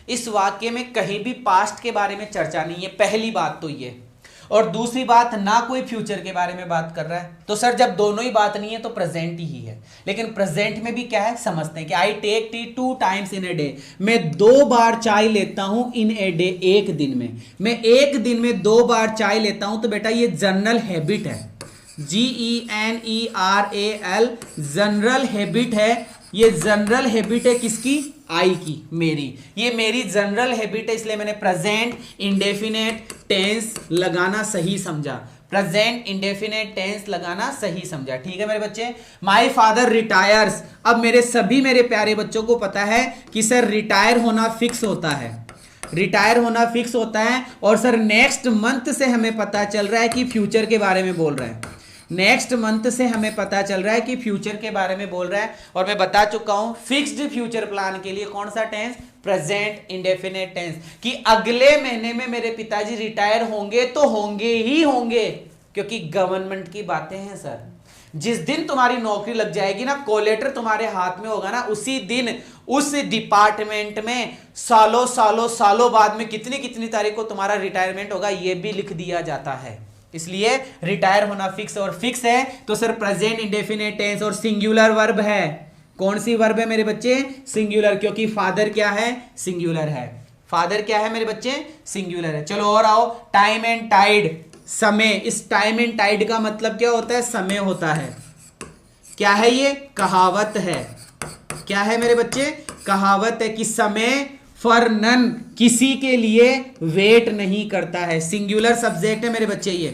इस वाक्य में कहीं भी पास्ट के बारे में चर्चा नहीं है, पहली बात तो ये, और दूसरी बात ना कोई फ्यूचर के बारे में बात कर रहा है। तो सर जब दोनों ही बात नहीं है तो प्रेजेंट ही है, लेकिन प्रेजेंट में भी क्या है समझते हैं कि I take tea 2 times in a day, मैं 2 बार चाय लेता हूं इन ए डे, एक दिन में, मैं एक दिन में 2 बार चाय लेता हूं। तो बेटा ये जनरल हैबिट है, GENERAL, जनरल हैबिट है। ये जनरल हैबिट है किसकी? आई की, मेरी, ये मेरी जनरल हैबिट है, इसलिए मैंने प्रेजेंट इंडेफिनेट टेंस लगाना सही समझा, प्रेजेंट इंडेफिनेट टेंस लगाना सही समझा। ठीक है मेरे बच्चे। माय फादर रिटायर्स, अब मेरे प्यारे बच्चों को पता है कि सर रिटायर होना फिक्स होता है, रिटायर होना फिक्स होता है, और सर नेक्स्ट मंथ से हमें पता चल रहा है कि फ्यूचर के बारे में बोल रहा है, नेक्स्ट मंथ से हमें पता चल रहा है कि फ्यूचर के बारे में बोल रहा है। और मैं बता चुका हूं फिक्स्ड फ्यूचर प्लान के लिए कौन सा टेंस? प्रेजेंट इंडेफिनेट टेंस, कि अगले महीने में मेरे पिताजी रिटायर होंगे तो होंगे ही होंगे, क्योंकि गवर्नमेंट की बातें हैं सर। जिस दिन तुम्हारी नौकरी लग जाएगी ना, कोलेटर तुम्हारे हाथ में होगा ना, उसी दिन उस डिपार्टमेंट में सालों सालों सालों बाद में कितनी कितनी तारीख को तुम्हारा रिटायरमेंट होगा, यह भी लिख दिया जाता है। इसलिए रिटायर होना फिक्स, और फिक्स है तो सर प्रेजेंट इंडेफिनेट टेंस, और सिंगुलर वर्ब है। कौन सी वर्ब है मेरे बच्चे? सिंगुलर, क्योंकि फादर क्या है? सिंगुलर है। फादर क्या है मेरे बच्चे? सिंगुलर है। चलो और आओ, टाइम एंड टाइड, समय। इस टाइम एंड टाइड का मतलब क्या होता है? समय होता है। क्या है ये? कहावत है। क्या है मेरे बच्चे? कहावत है कि समय फॉर नन, किसी के लिए वेट नहीं करता है। सिंगुलर सब्जेक्ट है मेरे बच्चे। ये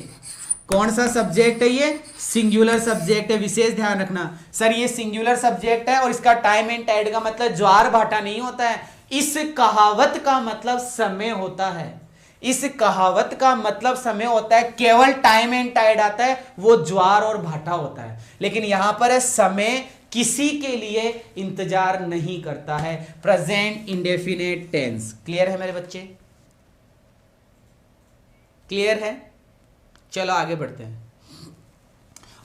कौन सा सब्जेक्ट है? ये सिंगुलर सब्जेक्ट है, विशेष ध्यान रखना। सर ये सिंगुलर सब्जेक्ट है और इसका टाइम एंड टाइड का मतलब ज्वार भाटा नहीं होता है। इस कहावत का मतलब समय होता है, इस कहावत का मतलब समय होता है। केवल टाइम एंड टाइड आता है वो ज्वार और भाटा होता है, लेकिन यहां पर है समय किसी के लिए इंतजार नहीं करता है। Present indefinite tense. क्लियर है मेरे बच्चे? क्लियर है? चलो आगे बढ़ते हैं।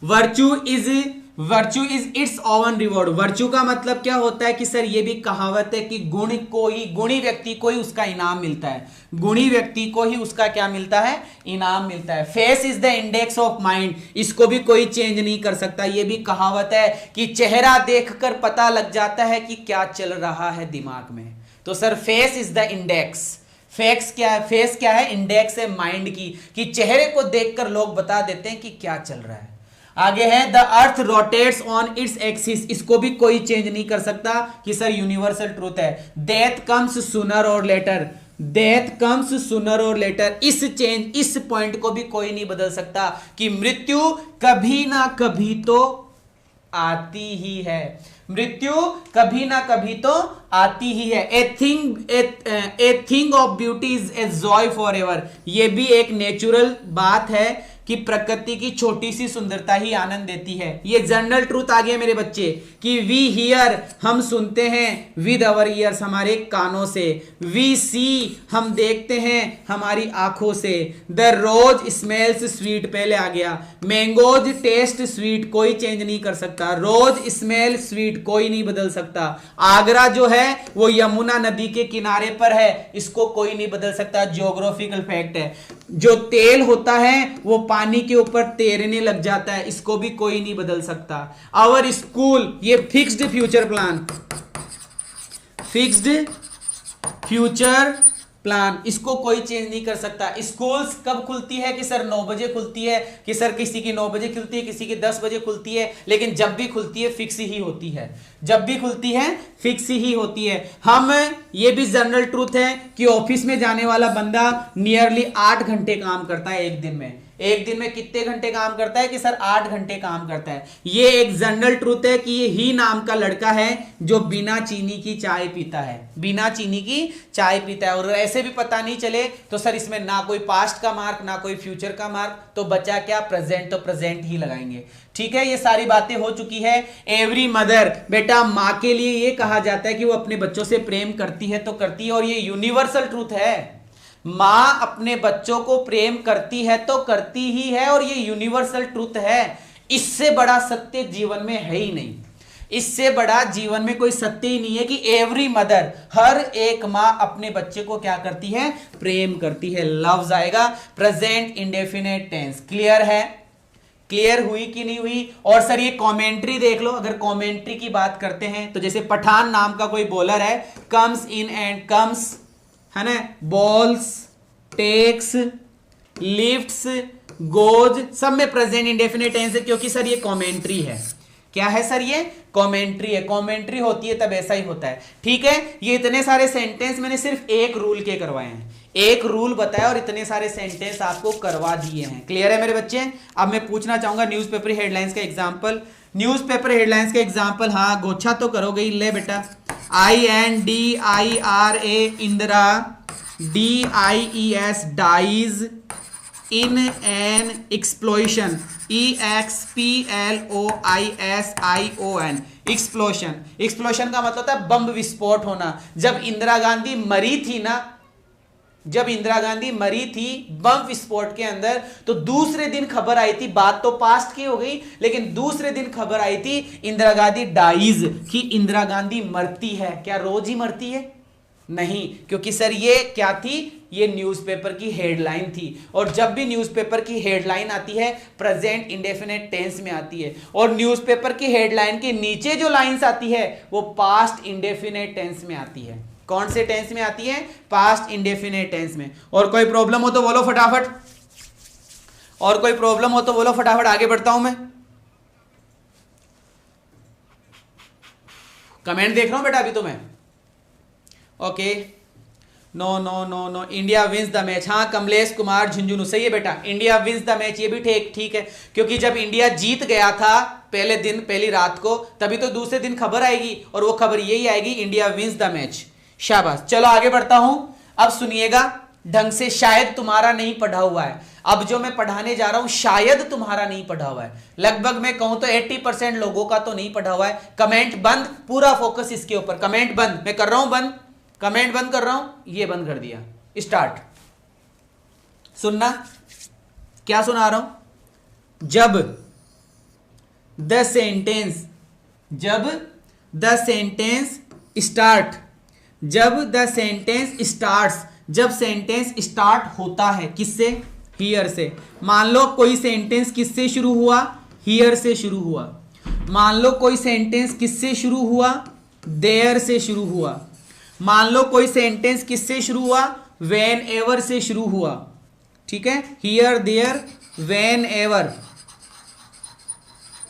Virtue is it's oven reward. Virtue का मतलब क्या होता है कि सर ये भी कहावत है कि गुणी व्यक्ति को ही उसका इनाम मिलता है, गुणी व्यक्ति को ही उसका क्या मिलता है? इनाम मिलता है। Face is the index of mind, इसको भी कोई चेंज नहीं कर सकता। ये भी कहावत है कि चेहरा देखकर पता लग जाता है कि क्या चल रहा है दिमाग में। तो sir face is the index. Face क्या है? फेस क्या है? इंडेक्स है माइंड की, कि चेहरे को देखकर लोग बता देते हैं कि क्या चल रहा है। आगे है the earth rotates on its axis, इसको भी कोई चेंज नहीं कर सकता कि सर यूनिवर्सल ट्रूथ है। डेथ कम्स सूनर और लेटर, डेथ कम्स सूनर और लेटर, इस पॉइंट को भी कोई नहीं बदल सकता कि मृत्यु कभी ना कभी तो आती ही है, मृत्यु कभी ना कभी तो आती ही है। A thing of beauty is a joy for ever, ये भी एक नेचुरल बात है कि प्रकृति की छोटी सी सुंदरता ही आनंद देती है। ये जनरल ट्रूथ आ गया मेरे बच्चे कि वी हियर, हम सुनते हैं, विद अवर ईयर्स, हमारे कानों से। वी सी, हम देखते हैं हमारी आंखों से। द रोज स्मेल्स स्वीट, पहले आ गया। मैंगोज टेस्ट स्वीट, कोई चेंज नहीं कर सकता। रोज स्मेल स्वीट, कोई नहीं बदल सकता। आगरा जो है वो यमुना नदी के किनारे पर है, इसको कोई नहीं बदल सकता, ज्योग्राफिकल फैक्ट है। जो तेल होता है वो पानी के ऊपर तैरने लग जाता है, इसको भी कोई नहीं बदल सकता। आवर स्कूल, ये fixed future plan, fixed future plan, इसको कोई चेंज नहीं कर सकता। स्कूल्स कब खुलती है? कि सर 9 बजे खुलती है, कि सर किसी की 9 बजे खुलती है, किसी की 10 बजे खुलती है, लेकिन जब भी खुलती है फिक्स ही होती है, जब भी खुलती है फिक्स ही होती है। हम, ये भी जनरल ट्रूथ है कि ऑफिस में जाने वाला बंदा नियरली 8 घंटे काम करता है एक दिन में। एक दिन में कितने घंटे काम करता है कि सर 8 घंटे काम करता है। ये एक जनरल ट्रूथ है कि ये ही नाम का लड़का है जो बिना चीनी की चाय पीता है, बिना चीनी की चाय पीता है। और ऐसे भी पता नहीं चले तो सर इसमें ना कोई पास्ट का मार्क ना कोई फ्यूचर का मार्क, तो बचा क्या, प्रेजेंट, तो प्रेजेंट ही लगाएंगे। ठीक है, ये सारी बातें हो चुकी है। एवरी मदर, बेटा मां के लिए ये कहा जाता है कि वो अपने बच्चों से प्रेम करती है तो करती है, और ये यूनिवर्सल ट्रूथ है। मां अपने बच्चों को प्रेम करती है तो करती ही है, और ये यूनिवर्सल ट्रूथ है। इससे बड़ा सत्य जीवन में है ही नहीं, इससे बड़ा जीवन में कोई सत्य ही नहीं है कि एवरी मदर, हर एक मां अपने बच्चे को क्या करती है, प्रेम करती है। लव्स आएगा प्रेजेंट इंडेफिनिट टेंस। क्लियर है, क्लियर हुई कि नहीं हुई। और सर ये कमेंट्री देख लो, अगर कमेंट्री की बात करते हैं तो जैसे पठान नाम का कोई बॉलर है, कम्स इन एंड कम्स, है ना, बॉल्स, टेक्स, लिफ्ट्स, गोज, सब में प्रेजेंट इंडेफिनिट टेंस है, क्योंकि सर ये कमेंट्री है। क्या है सर, ये कमेंट्री है। कमेंट्री होती है तब ऐसा ही होता है। ठीक है, ये इतने सारे सेंटेंस मैंने सिर्फ एक रूल के करवाए हैं, एक रूल बताया और इतने सारे सेंटेंस आपको करवा दिए हैं। क्लियर है मेरे बच्चे। अब मैं पूछना चाहूंगा न्यूज़पेपर हेडलाइंस का एग्जांपल, न्यूज़पेपर हेडलाइंस का एग्जांपल। हाँ गोछा तो करोगे ही, ले बेटा। INDIRA Indira, DIES dies in an explosion, EXPLOISION, explosion. Explosion का मतलब होता है बम विस्फोट होना। जब इंदिरा गांधी मरी थी ना, जब इंदिरा गांधी मरी थी बम विस्फोट के अंदर, तो दूसरे दिन खबर आई थी, बात तो पास्ट की हो गई, लेकिन दूसरे दिन खबर आई थी इंदिरा गांधी डाइज, कि इंदिरा गांधी मरती है। क्या रोज ही मरती है? नहीं, क्योंकि सर ये क्या थी, ये न्यूज़पेपर की हेडलाइन थी। और जब भी न्यूज़पेपर की हेडलाइन आती है प्रेजेंट इंडेफिनिट टेंस में आती है, और न्यूज़पेपर की हेडलाइन के नीचे जो लाइंस आती है वो पास्ट इंडेफिनिट टेंस में आती है। कौन से टेंस में आती है? पास्ट इंडेफिनिट टेंस में। और कोई प्रॉब्लम हो तो बोलो फटाफट, और कोई प्रॉब्लम हो तो बोलो फटाफट, आगे बढ़ता हूं मैं। कमेंट देख रहा हूं बेटा अभी तो मैं। Okay, no no no no, India wins the match. हाँ कमलेश कुमार झुंझुनू, सही है बेटा, इंडिया विंस द मैच, ये भी ठीक है, क्योंकि जब इंडिया जीत गया था पहले दिन, पहली रात को, तभी तो दूसरे दिन खबर आएगी, और वो खबर यही आएगी, इंडिया विंस द मैच। शाबाश। चलो आगे बढ़ता हूं। अब सुनिएगा ढंग से, शायद तुम्हारा नहीं पढ़ा हुआ है। अब जो मैं पढ़ाने जा रहा हूं शायद तुम्हारा नहीं पढ़ा हुआ है, लगभग मैं कहूं तो 80% लोगों का तो नहीं पढ़ा हुआ है। कमेंट बंद, पूरा फोकस इसके ऊपर। कमेंट बंद, मैं कर रहा हूं बंद, कमेंट बंद कर रहा हूं, ये बंद कर दिया। स्टार्ट। सुनना, क्या सुना रहा हूं? जब द सेंटेंस, जब द सेंटेंस स्टार्ट, जब द सेंटेंस स्टार्ट्स, जब सेंटेंस स्टार्ट होता है किससे? हियर से। मान लो कोई सेंटेंस किससे शुरू हुआ? हियर से शुरू हुआ। मान लो कोई सेंटेंस किससे शुरू हुआ? देयर से शुरू हुआ। मान लो कोई सेंटेंस किससे शुरू हुआ? वेन एवर से शुरू हुआ। ठीक है, हियर देयर वेन एवर,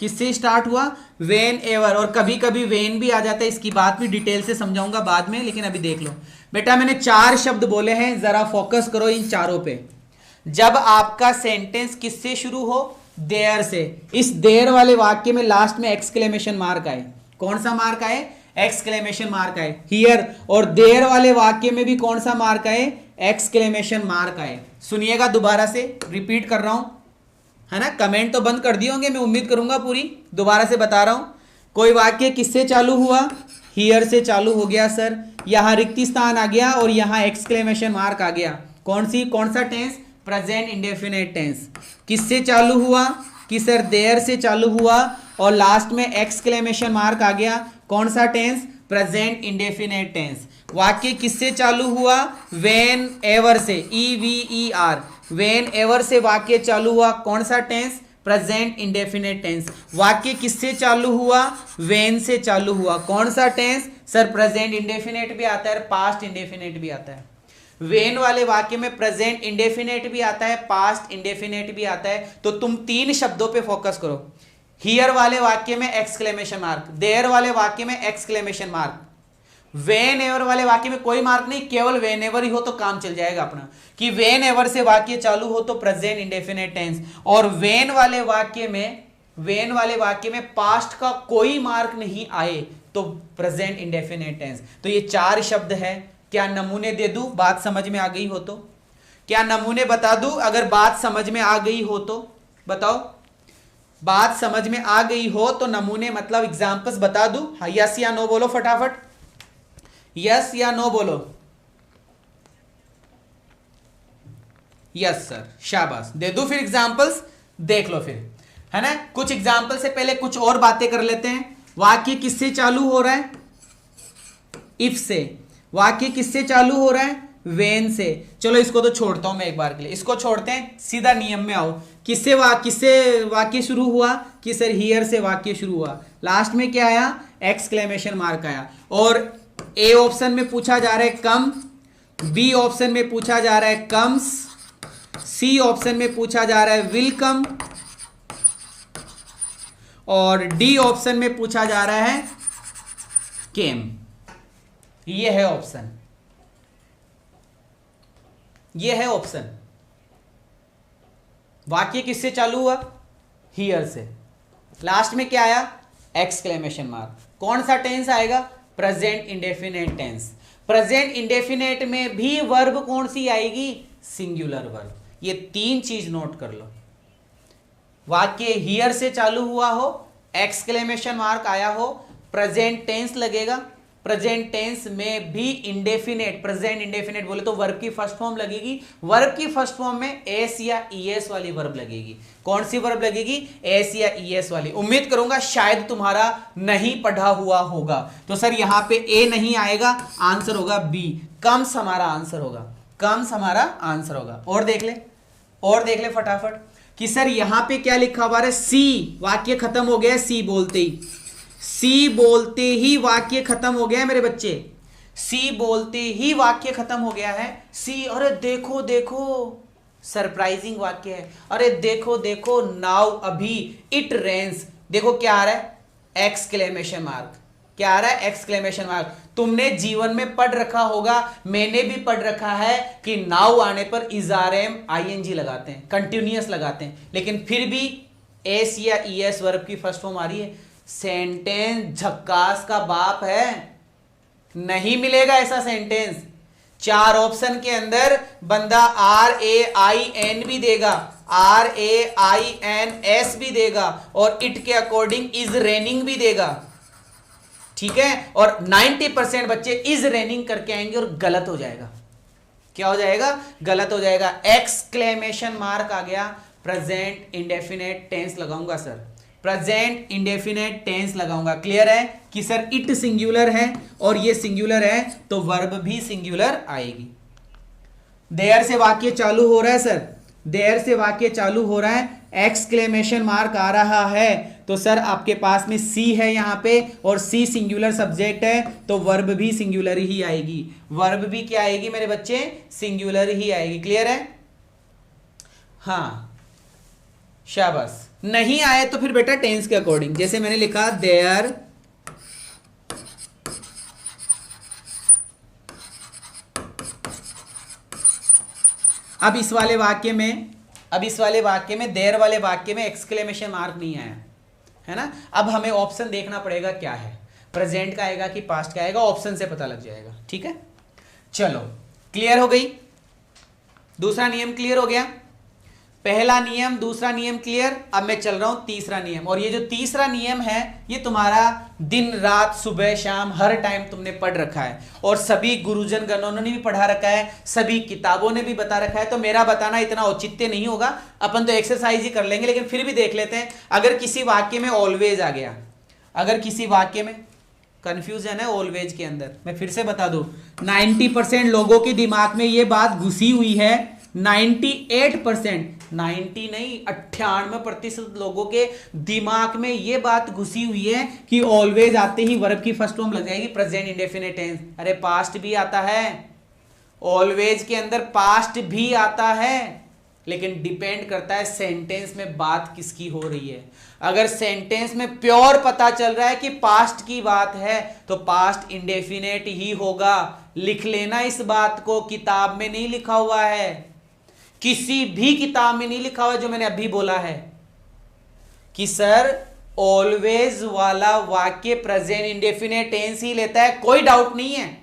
किससे स्टार्ट हुआ? When ever. और कभी कभी वेन भी आ जाता है, इसकी बात भी डिटेल से समझाऊंगा बाद में, लेकिन अभी देख लो बेटा, मैंने 4 शब्द बोले हैं, जरा फोकस करो इन चारों पे। जब आपका सेंटेंस किससे शुरू हो? देयर से। इस देयर वाले वाक्य में लास्ट में एक्सक्लेमेशन मार्क आए। कौन सा मार्क आए? एक्सक्लेमेशन मार्क आए। हियर और देयर वाले वाक्य में भी कौन सा मार्क आए? एक्सक्लेमेशन मार्क आए। सुनिएगा दोबारा से, रिपीट कर रहा हूं, है ना। कमेंट तो बंद कर दिए होंगे, मैं उम्मीद करूंगा पूरी। दोबारा से बता रहा हूं, कोई वाक्य किससे चालू हुआ? हियर से चालू हो गया सर, यहां रिक्ति स्थान आ गया और यहां एक्सक्लेमेशन मार्क आ गया। कौन सा टेंस? Present indefinite tense. किससे चालू हुआ? कि सर देयर से चालू हुआ और लास्ट में एक्सक्लेमेशन मार्क आ गया। कौन सा टेंस? Present indefinite tense. वाक्य किससे चालू हुआ? वेन एवर से, EVER, वेन एवर से वाक्य चालू हुआ। कौन सा टेंस? Present indefinite tense. वाक्य किससे चालू हुआ? वेन से चालू हुआ। कौन सा टेंस? सर प्रेजेंट इंडेफिनिट भी आता है, पास्ट इंडेफिनिट भी आता है। वेन वाले वाक्य में प्रेजेंट इंडेफिनिट भी आता है, पास्ट इंडेफिनिट भी आता है। तो तुम 3 शब्दों पे फोकस करो। हियर वाले वाक्य में एक्सक्लेमेशन मार्क, देयर वाले वाक्य में एक्सक्लेमेशन मार्क, वेन एवर वाले वाक्य में कोई मार्क नहीं, केवल वेन एवर ही हो तो काम चल जाएगा अपना, कि वेन एवर से वाक्य चालू हो तो प्रेजेंट इंडेफिनेट टेंस। और वेन वाले वाक्य में पास्ट का कोई मार्क नहीं आए तो प्रेजेंट इंडेफिनेट टेंस। तो ये 4 शब्द है। क्या नमूने दे दूं, बात समझ में आ गई हो तो? क्या नमूने बता दूं अगर बात समझ में आ गई हो तो? बताओ, बात समझ में आ गई हो तो नमूने मतलब एग्जांपल्स बता दूं? हाँ, यस या नो बोलो फटाफट, यस या नो बोलो। यस सर, शाबाश, दे दूं फिर एग्जांपल्स? देख लो फिर, है ना। कुछ एग्जांपल से पहले कुछ और बातें कर लेते हैं। वाक्य किससे चालू हो रहा है? इफ से। वाक्य किससे चालू हो रहा है? वेन से। चलो इसको तो छोड़ता हूं मैं एक बार के लिए, इसको छोड़ते हैं, सीधा नियम में आओ। किससे वाक्य शुरू हुआ? कि सर हियर से वाक्य शुरू हुआ, लास्ट में क्या आया? एक्सक्लेमेशन मार्क आया। और ए ऑप्शन में पूछा जा रहा है कम, बी ऑप्शन में पूछा जा रहा है कम्स, सी ऑप्शन में पूछा जा रहा है विल कम, और डी ऑप्शन में पूछा जा रहा है केम। ये है ऑप्शन, ये है ऑप्शन। वाक्य किससे चालू हुआ? हियर से। लास्ट में क्या आया? Exclamation mark. कौन सा टेंस आएगा? Present indefinite tense. Present indefinite में भी वर्ब कौन सी आएगी? Singular verb. ये 3 चीज नोट कर लो। वाक्य हियर से चालू हुआ हो, एक्सक्लेमेशन मार्क आया हो, प्रेजेंट टेंस लगेगा। प्रेजेंट टेंस में भी इंडेफिनेट, प्रेजेंट इंडेफिनेट बोले तो वर्ब की फर्स्ट फॉर्म लगेगी। वर्ब की फर्स्ट फॉर्म में एस या ईएस वाली वर्ब लगेगी। कौन सी वर्ब लगेगी? एस या ईएस वाली। उम्मीद करूंगा शायद तुम्हारा नहीं पढ़ा हुआ होगा। तो सर यहां पे ए नहीं आएगा, आंसर होगा बी, कम्स हमारा आंसर होगा, कम्स हमारा आंसर होगा। और देख ले, और देख ले फटाफट कि सर यहां पे क्या लिखा हुआ है? सी। वाक्य खत्म हो गया सी बोलते ही, सी बोलते ही वाक्य खत्म हो गया है मेरे बच्चे, सी बोलते ही वाक्य खत्म हो गया है। सी, अरे देखो देखो, सरप्राइजिंग वाक्य है। अरे देखो देखो, नाउ अभी, इट रेन्स। देखो क्या आ रहा है? Exclamation mark. क्या आ रहा है? Exclamation mark. तुमने जीवन में पढ़ रखा होगा, मैंने भी पढ़ रखा है कि नाउ आने पर इजारेम आईएनजी लगाते हैं, कंटिन्यूअस लगाते हैं, लेकिन फिर भी एस या ईएस वर्ब की फर्स्ट फॉर्म आ रही है। सेंटेंस झक्कास का बाप है, नहीं मिलेगा ऐसा सेंटेंस। 4 ऑप्शन के अंदर बंदा RAIN भी देगा, RAINS भी देगा, और इट के अकॉर्डिंग इज रेनिंग भी देगा, ठीक है। और 90% बच्चे इज रेनिंग करके आएंगे और गलत हो जाएगा। क्या हो जाएगा? गलत हो जाएगा। एक्सक्लेमेशन मार्क आ गया, प्रेजेंट इंडेफिनेट टेंस लगाऊंगा सर, प्रेजेंट इंडेफिनेट टेंस लगाऊंगा। क्लियर है कि सर इट सिंगुलर है और ये सिंगुलर है तो वर्ब भी सिंगुलर आएगी। देयर से वाक्य चालू हो रहा है सर, देयर से वाक्य चालू हो रहा है, एक्सक्लेमेशन मार्क आ रहा है, तो सर आपके पास में सी है यहां पे, और सी सिंगुलर सब्जेक्ट है तो वर्ब भी सिंगुलर ही आएगी। वर्ब भी क्या आएगी मेरे बच्चे? सिंगुलर ही आएगी। क्लियर है? हाँ, शाबाश। नहीं आए तो फिर बेटा टेंस के अकॉर्डिंग, जैसे मैंने लिखा देयर अब इस वाले वाक्य में देयर वाले वाक्य में एक्सक्लेमेशन मार्क नहीं आया है ना। अब हमें ऑप्शन देखना पड़ेगा क्या है, प्रेजेंट का आएगा कि पास्ट का आएगा, ऑप्शन से पता लग जाएगा। ठीक है, चलो क्लियर हो गई। दूसरा नियम क्लियर हो गया, पहला नियम, दूसरा नियम क्लियर। अब मैं चल रहा हूं तीसरा नियम, और ये जो तीसरा नियम है ये तुम्हारा दिन रात सुबह शाम हर टाइम तुमने पढ़ रखा है, और सभी गुरुजन गणों ने भी पढ़ा रखा है, सभी किताबों ने भी बता रखा है, तो मेरा बताना इतना औचित्य नहीं होगा, अपन तो एक्सरसाइज ही कर लेंगे, लेकिन फिर भी देख लेते हैं। अगर किसी वाक्य में ऑलवेज आ गया, अगर किसी वाक्य में कंफ्यूजन है ऑलवेज के अंदर, मैं फिर से बता दूं 90% लोगों के दिमाग में ये बात घुसी हुई है, 98%, 90 नहीं 98% लोगों के दिमाग में ये बात घुसी हुई है कि ऑलवेज आते ही वर्ब की फर्स्ट फॉर्म लग जाएगी प्रेजेंट इंडेफिनिट टेंस। अरे पास्ट भी आता है, ऑलवेज के अंदर पास्ट भी आता है, लेकिन डिपेंड करता है सेंटेंस में बात किसकी हो रही है। अगर सेंटेंस में प्योर पता चल रहा है कि पास्ट की बात है तो पास्ट इंडेफिनेट ही होगा। लिख लेना इस बात को, किताब में नहीं लिखा हुआ है, किसी भी किताब में नहीं लिखा हुआ जो मैंने अभी बोला है कि सर ऑलवेज वाला वाक्य प्रेजेंट इंडेफिनेट टेंस ही लेता है, कोई डाउट नहीं है।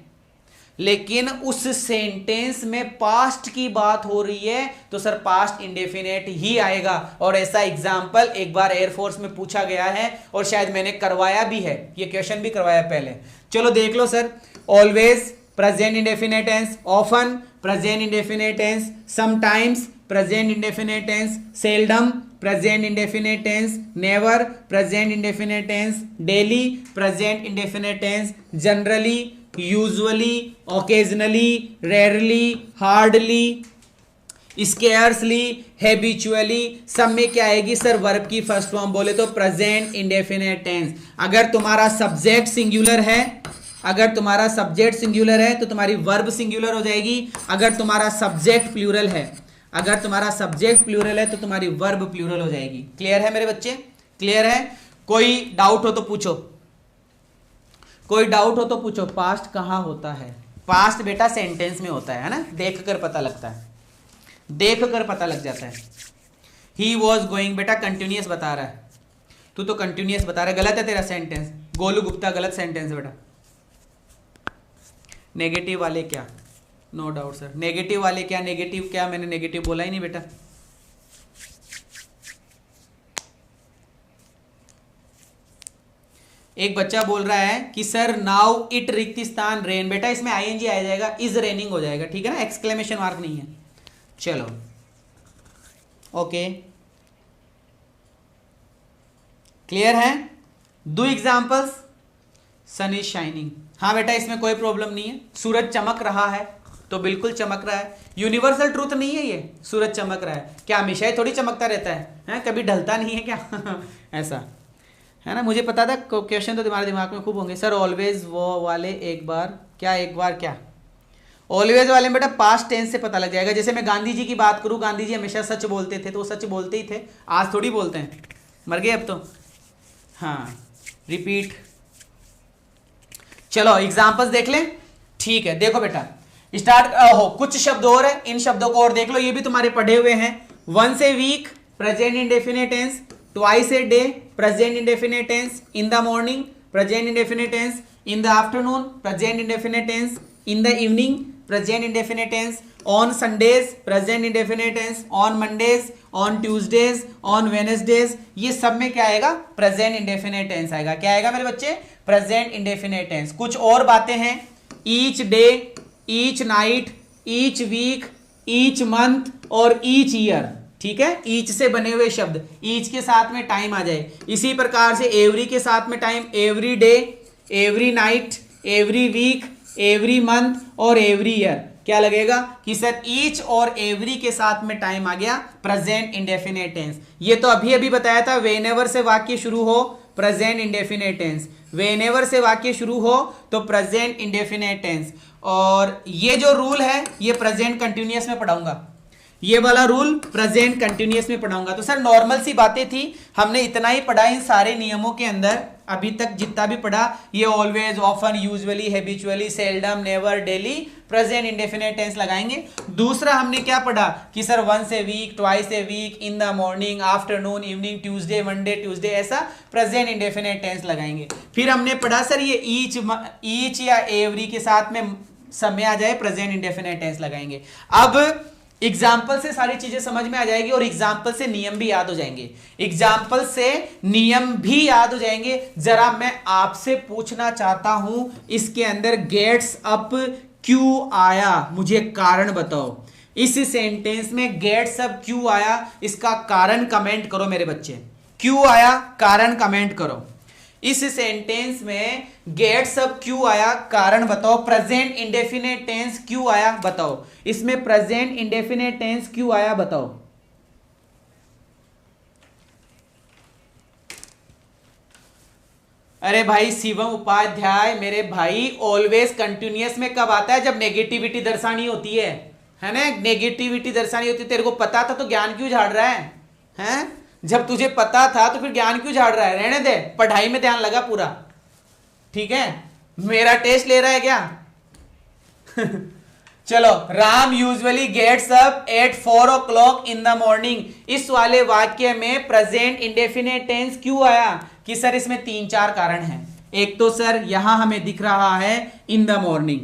लेकिन उस सेंटेंस में पास्ट की बात हो रही है तो सर पास्ट इंडेफिनेट ही आएगा। और ऐसा एग्जाम्पल एक बार एयरफोर्स में पूछा गया है और शायद मैंने करवाया भी है, ये क्वेश्चन भी करवाया पहले। चलो देख लो sir, always present indefinite tense, often present indefinite tense, sometimes present indefinite tense, seldom present indefinite tense, never present indefinite tense, daily present indefinite tense, generally, usually, occasionally, rarely, hardly, scarcely, habitually, सब में क्या आएगी सर वर्ब की फर्स्ट फॉर्म बोले तो प्रेजेंट इंडेफिनेट टेंस। अगर तुम्हारा सब्जेक्ट सिंगुलर है, अगर तुम्हारा सब्जेक्ट सिंगुलर है तो तुम्हारी वर्ब सिंगुलर हो जाएगी। अगर तुम्हारा सब्जेक्ट प्लूरल है, अगर तुम्हारा सब्जेक्ट प्लूरल है तो तुम्हारी वर्ब प्लूरल हो जाएगी। क्लियर है मेरे बच्चे? क्लियर है? कोई डाउट हो तो पूछो, कोई डाउट हो तो पूछो। पास्ट कहां होता है? पास्ट बेटा सेंटेंस में होता है ना, देख कर पता लगता है, देख कर पता लग जाता है। ही वॉज गोइंग बेटा कंटिन्यूअस बता रहा है, तू तो कंटिन्यूअस बता रहा है, गलत है तेरा सेंटेंस। गोलू गुप्ता गलत सेंटेंस बेटा। नेगेटिव वाले क्या? No doubt sir. नेगेटिव वाले क्या? नेगेटिव क्या? मैंने नेगेटिव बोला ही नहीं बेटा। एक बच्चा बोल रहा है कि सर नाउ इट रिक्त स्थान रेन, बेटा इसमें आईएनजी आ जाएगा, इज रेनिंग हो जाएगा, ठीक है ना, एक्सक्लेमेशन मार्क नहीं है। चलो ओके, क्लियर है? Do examples. Sun is shining, हाँ बेटा इसमें कोई प्रॉब्लम नहीं है। सूरज चमक रहा है तो बिल्कुल चमक रहा है, यूनिवर्सल ट्रूथ नहीं है ये, सूरज चमक रहा है। क्या हमेशा ही थोड़ी चमकता रहता है? कभी ढलता नहीं है क्या? ऐसा है ना, मुझे पता था क्वेश्चन तो तुम्हारे दिमाग में खूब होंगे। सर ऑलवेज वो वाले एक बार क्या, एक बार क्या? ऑलवेज वाले में बेटा पास्ट टेंस से पता लग जाएगा। जैसे मैं गांधी जी की बात करूं, गांधी जी हमेशा सच बोलते थे तो वो सच बोलते ही थे, आज थोड़ी बोलते हैं, मर गए अब तो। हाँ रिपीट। चलो एग्जाम्पल्स देख लें, ठीक है। देखो बेटा स्टार्ट हो, कुछ शब्द और है, इन शब्दों को और देख लो, ये भी तुम्हारे पढ़े हुए हैं। Once a week present indefinite tense, twice a day present indefinite tense, in the morning present indefinite tense, in the afternoon present indefinite tense, in the evening present indefinite tense, on Sundays present indefinite tense, on Mondays, on Tuesdays, on Wednesdays, ये सब में क्या आएगा? प्रेजेंट इंडेफिनिट टेंस आएगा। क्या आएगा मेरे बच्चे? Present indefinite tense. कुछ और बातें हैं, each day, each night, each week, each month और ईच ईयर, ठीक है। ईच से बने हुए शब्द, ईच के साथ में टाइम आ जाए। इसी प्रकार से एवरी के साथ में time, every day, every night, every week, every month और एवरी ईयर। क्या लगेगा कि सर ईच और एवरी के साथ में टाइम आ गया, प्रेजेंट इंडेफिनिट टेंस। ये तो अभी अभी बताया था, व्हेनेवर से वाक्य शुरू हो प्रेजेंट इंडेफिनिट टेंस, व्हेनेवर से वाक्य शुरू हो तो प्रेजेंट इंडेफिनिट टेंस। और ये जो रूल है ये प्रेजेंट कंटिन्यूअस में पढ़ाऊंगा, ये वाला रूल प्रेजेंट कंटिन्यूअस में पढ़ाऊंगा। तो सर नॉर्मल सी बातें थी, हमने इतना ही पढ़ा इन सारे नियमों के अंदर। अभी तक जितना भी पढ़ा ये always, often, usually, habitually, seldom, never, daily, present indefinite tense लगाएंगे। दूसरा हमने क्या पढ़ा कि सर once a week, twice a week, in the morning, afternoon, evening, Tuesday, Monday, Tuesday, ऐसा प्रेजेंट इंडेफिनिट टेंस लगाएंगे। फिर हमने पढ़ा सर ये ईच या एवरी के साथ में समय आ जाए प्रेजेंट इंडेफिनिट टेंस लगाएंगे। अब एग्जाम्पल से सारी चीजें समझ में आ जाएगी और एग्जाम्पल से नियम भी याद हो जाएंगे, एग्जाम्पल से नियम भी याद हो जाएंगे। जरा मैं आपसे पूछना चाहता हूं, इसके अंदर गेट्स अप क्यों आया, मुझे कारण बताओ। इस सेंटेंस में गेट्स अप क्यों आया, इसका कारण कमेंट करो मेरे बच्चे। क्यों आया, कारण कमेंट करो। इस सेंटेंस में गेट्स अप क्यों आया, कारण बताओ। प्रेजेंट इंडेफिनिट टेंस क्यों आया, बताओ। इसमें प्रेजेंट इंडेफिनिट टेंस क्यों आया, बताओ। अरे भाई शिवम उपाध्याय मेरे भाई, ऑलवेज कंटिन्यूअस में कब आता है? जब नेगेटिविटी दर्शानी होती है। है ना, नेगेटिविटी दर्शानी होती है। तेरे को पता था तो ज्ञान क्यों झाड़ रहा है? हैं? जब तुझे पता था तो फिर ज्ञान क्यों झाड़ रहा है? रहने दे, पढ़ाई में ध्यान लगा पूरा, ठीक है? मेरा टेस्ट ले रहा है क्या? चलो, Ram usually gets up at 4 o'clock in the morning. इस वाले वाक्य में प्रेजेंट इंडेफिनिट टेंस क्यों आया? कि सर इसमें 3-4 कारण हैं। एक तो सर यहां हमें दिख रहा है इन द मॉर्निंग,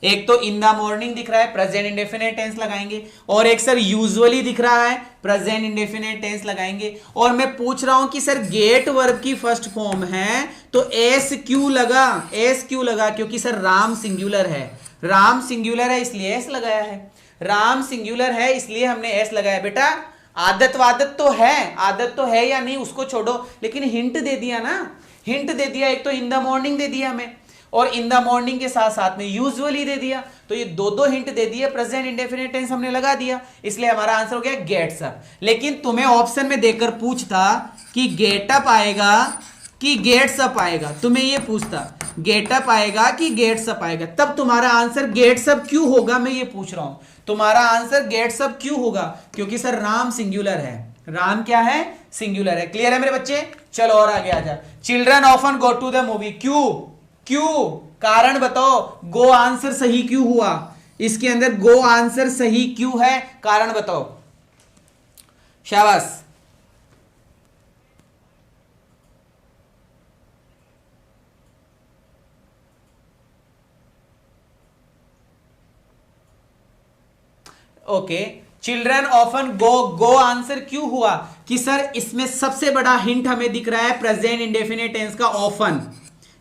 एक तो इन द मॉर्निंग दिख रहा है, प्रेजेंट इंडेफिनिट टेंस लगाएंगे, और एक सर यूजुअली दिख रहा है, प्रेजेंट इंडेफिनिट टेंस लगाएंगे। और मैं पूछ रहा हूं कि सर गेट वर्ब की फर्स्ट फॉर्म है तो एस क्यों लगा? एस क्यों लगा? क्योंकि सर राम सिंगुलर है, राम सिंगुलर है इसलिए एस लगाया है, राम सिंगुलर है इसलिए हमने एस लगाया। बेटा आदत वादत तो है, आदत तो है या नहीं उसको छोड़ो, लेकिन हिंट दे दिया ना, हिंट दे दिया। एक तो इन द मॉर्निंग दे दिया हमें, और इन द मॉर्निंग के साथ साथ में यूजुअली दे दिया, तो ये दो हिंट दे दिए, प्रेजेंट इंडेफिनिट टेंस हमने लगा दिया, इसलिए हमारा आंसर हो गया गेट्स अप। लेकिन तुम्हें ऑप्शन में देकर पूछता कि गेट अप आएगा कि गेट्स अप आएगा, तुम्हें ये पूछता गेट अप आएगा कि गेट्स अप आएगा, तब तुम्हारा आंसर गेट्स अप क्यों होगा? मैं ये पूछ रहा हूं, तुम्हारा आंसर गेट्स अप क्यों होगा? क्योंकि सर राम सिंगुलर है, राम क्या है? सिंगुलर है। क्लियर है मेरे बच्चे? चलो और आगे आ जा। Children often go to the movie, क्यों? क्यों? कारण बताओ, गो आंसर सही क्यों हुआ? इसके अंदर गो आंसर सही क्यों है? कारण बताओ, शाबाश। ओके, चिल्ड्रन ऑफन गो, गो आंसर क्यों हुआ? कि सर इसमें सबसे बड़ा हिंट हमें दिख रहा है प्रेजेंट इंडेफिनिट टेंस का, ऑफन।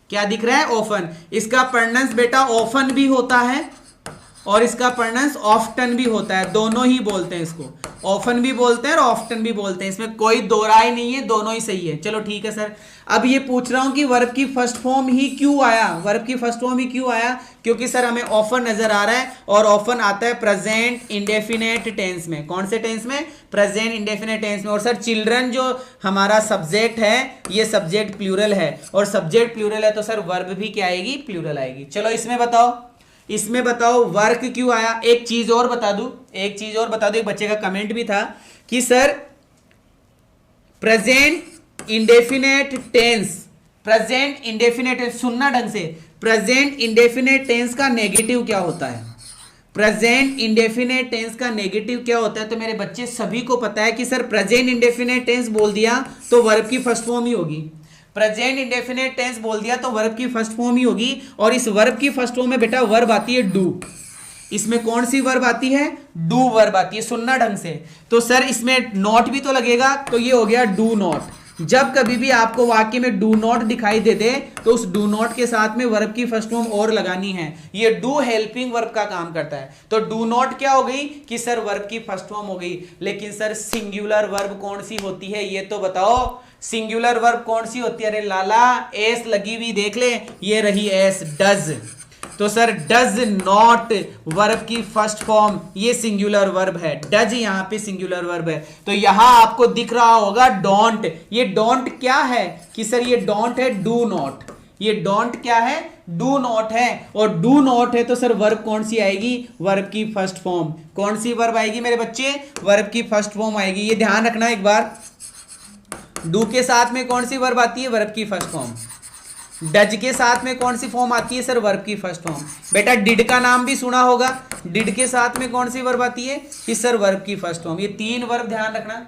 क्या दिख रहा है? ऑफन। इसका प्रोनाउंस बेटा ऑफन भी होता है और इसका प्रोनाउंस ऑफ्टन भी होता है, दोनों ही बोलते हैं इसको, ऑफन भी बोलते हैं और ऑफ्टन भी बोलते हैं, इसमें कोई दो राय नहीं है, दोनों ही सही है। चलो ठीक है सर, अब ये पूछ रहा हूं कि वर्ब की फर्स्ट फॉर्म ही क्यों आया? वर्ब की फर्स्ट फॉर्म ही क्यों आया? क्योंकि सर हमें ऑफन नजर आ रहा है, और ऑफन आता है प्रेजेंट इंडेफिनेट टेंस में। कौन से टेंस में? प्रेजेंट इंडेफिनेट टेंस में। और सर चिल्ड्रन जो हमारा सब्जेक्ट है, ये सब्जेक्ट प्लूरल है, और सब्जेक्ट प्लूरल है तो सर वर्ब भी क्या आएगी? प्लूरल आएगी। चलो इसमें बताओ, इसमें बताओ वर्क क्यों आया? एक चीज और बता दूं, एक चीज और बता दूं, एक बच्चे का कमेंट भी था कि sir present indefinite tense, present indefinite tense, सुनना ढंग से, प्रेजेंट इंडेफिनेट टेंस का नेगेटिव क्या होता है? प्रेजेंट इंडेफिनेट टेंस का नेगेटिव क्या होता है? तो मेरे बच्चे सभी को पता है कि सर प्रेजेंट इंडेफिनेट टेंस बोल दिया तो वर्ब की फर्स्ट फॉर्म ही होगी, प्रेजेंट इंडेफिनेट टेंस बोल दिया तो वर्ब की फर्स्ट फॉर्म ही होगी, और इस वर्ब की फर्स्ट फॉर्म में बेटा वर्ब आती है डू। इसमें कौन सी वर्ब आती है? डू वर्ब आती है, सुनना ढंग से। तो सर इसमें नॉट भी तो लगेगा, तो ये हो गया डू नॉट। जब कभी भी आपको वाक्य में डू नॉट दिखाई दे दे तो उस डू नॉट के साथ में वर्ब की फर्स्ट फॉर्म और लगानी है, ये डू हेल्पिंग वर्ब का काम करता है। तो डू नॉट क्या हो गई? कि सर वर्ब की फर्स्ट फॉर्म हो गई। लेकिन सर सिंगुलर वर्ब कौन सी होती है ये तो बताओ, सिंगुलर वर्ब कौन सी होती है? अरे लाला एस लगी हुई देख ले, ये रही एस, डज। तो सर डज नॉट वर्ब की फर्स्ट फॉर्म, ये सिंगुलर वर्ब है, डज यहां पे सिंगुलर वर्ब है। तो यहां आपको दिख रहा होगा डोंट, ये डोंट क्या है? कि सर ये डोंट है डू नॉट, ये डोंट क्या है? डू नॉट है, और डू नॉट है तो सर वर्ब कौन सी आएगी? वर्ब की फर्स्ट फॉर्म। कौन सी वर्ब आएगी मेरे बच्चे? वर्ब की फर्स्ट फॉर्म आएगी, ये ध्यान रखना एक बार। डू के साथ में कौन सी वर्ब आती है? वर्ब की फर्स्ट फॉर्म। डज के साथ में कौन सी फॉर्म आती है? सर वर्ब की फर्स्ट फॉर्म। बेटा डिड का नाम भी सुना होगा, डिड के साथ में कौन सी वर्ब आती है? कि सर वर्ब की फर्स्ट फॉर्म। ये तीन वर्ब ध्यान रखना,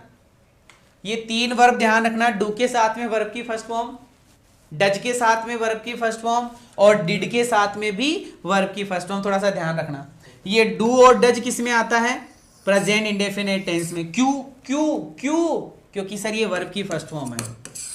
ये तीन वर्ब ध्यान रखना, डू के साथ में वर्ब की फर्स्ट फॉर्म, डज के साथ में वर्ब की फर्स्ट फॉर्म, और डिड के साथ में भी वर्ब की फर्स्ट फॉर्म। थोड़ा सा ध्यान रखना, ये डू और डज किस में आता है? प्रेजेंट इंडेफिनिट टेंस में। क्यों? क्यों? क्यों? क्योंकि सर ये वर्ब की फर्स्ट फॉर्म है,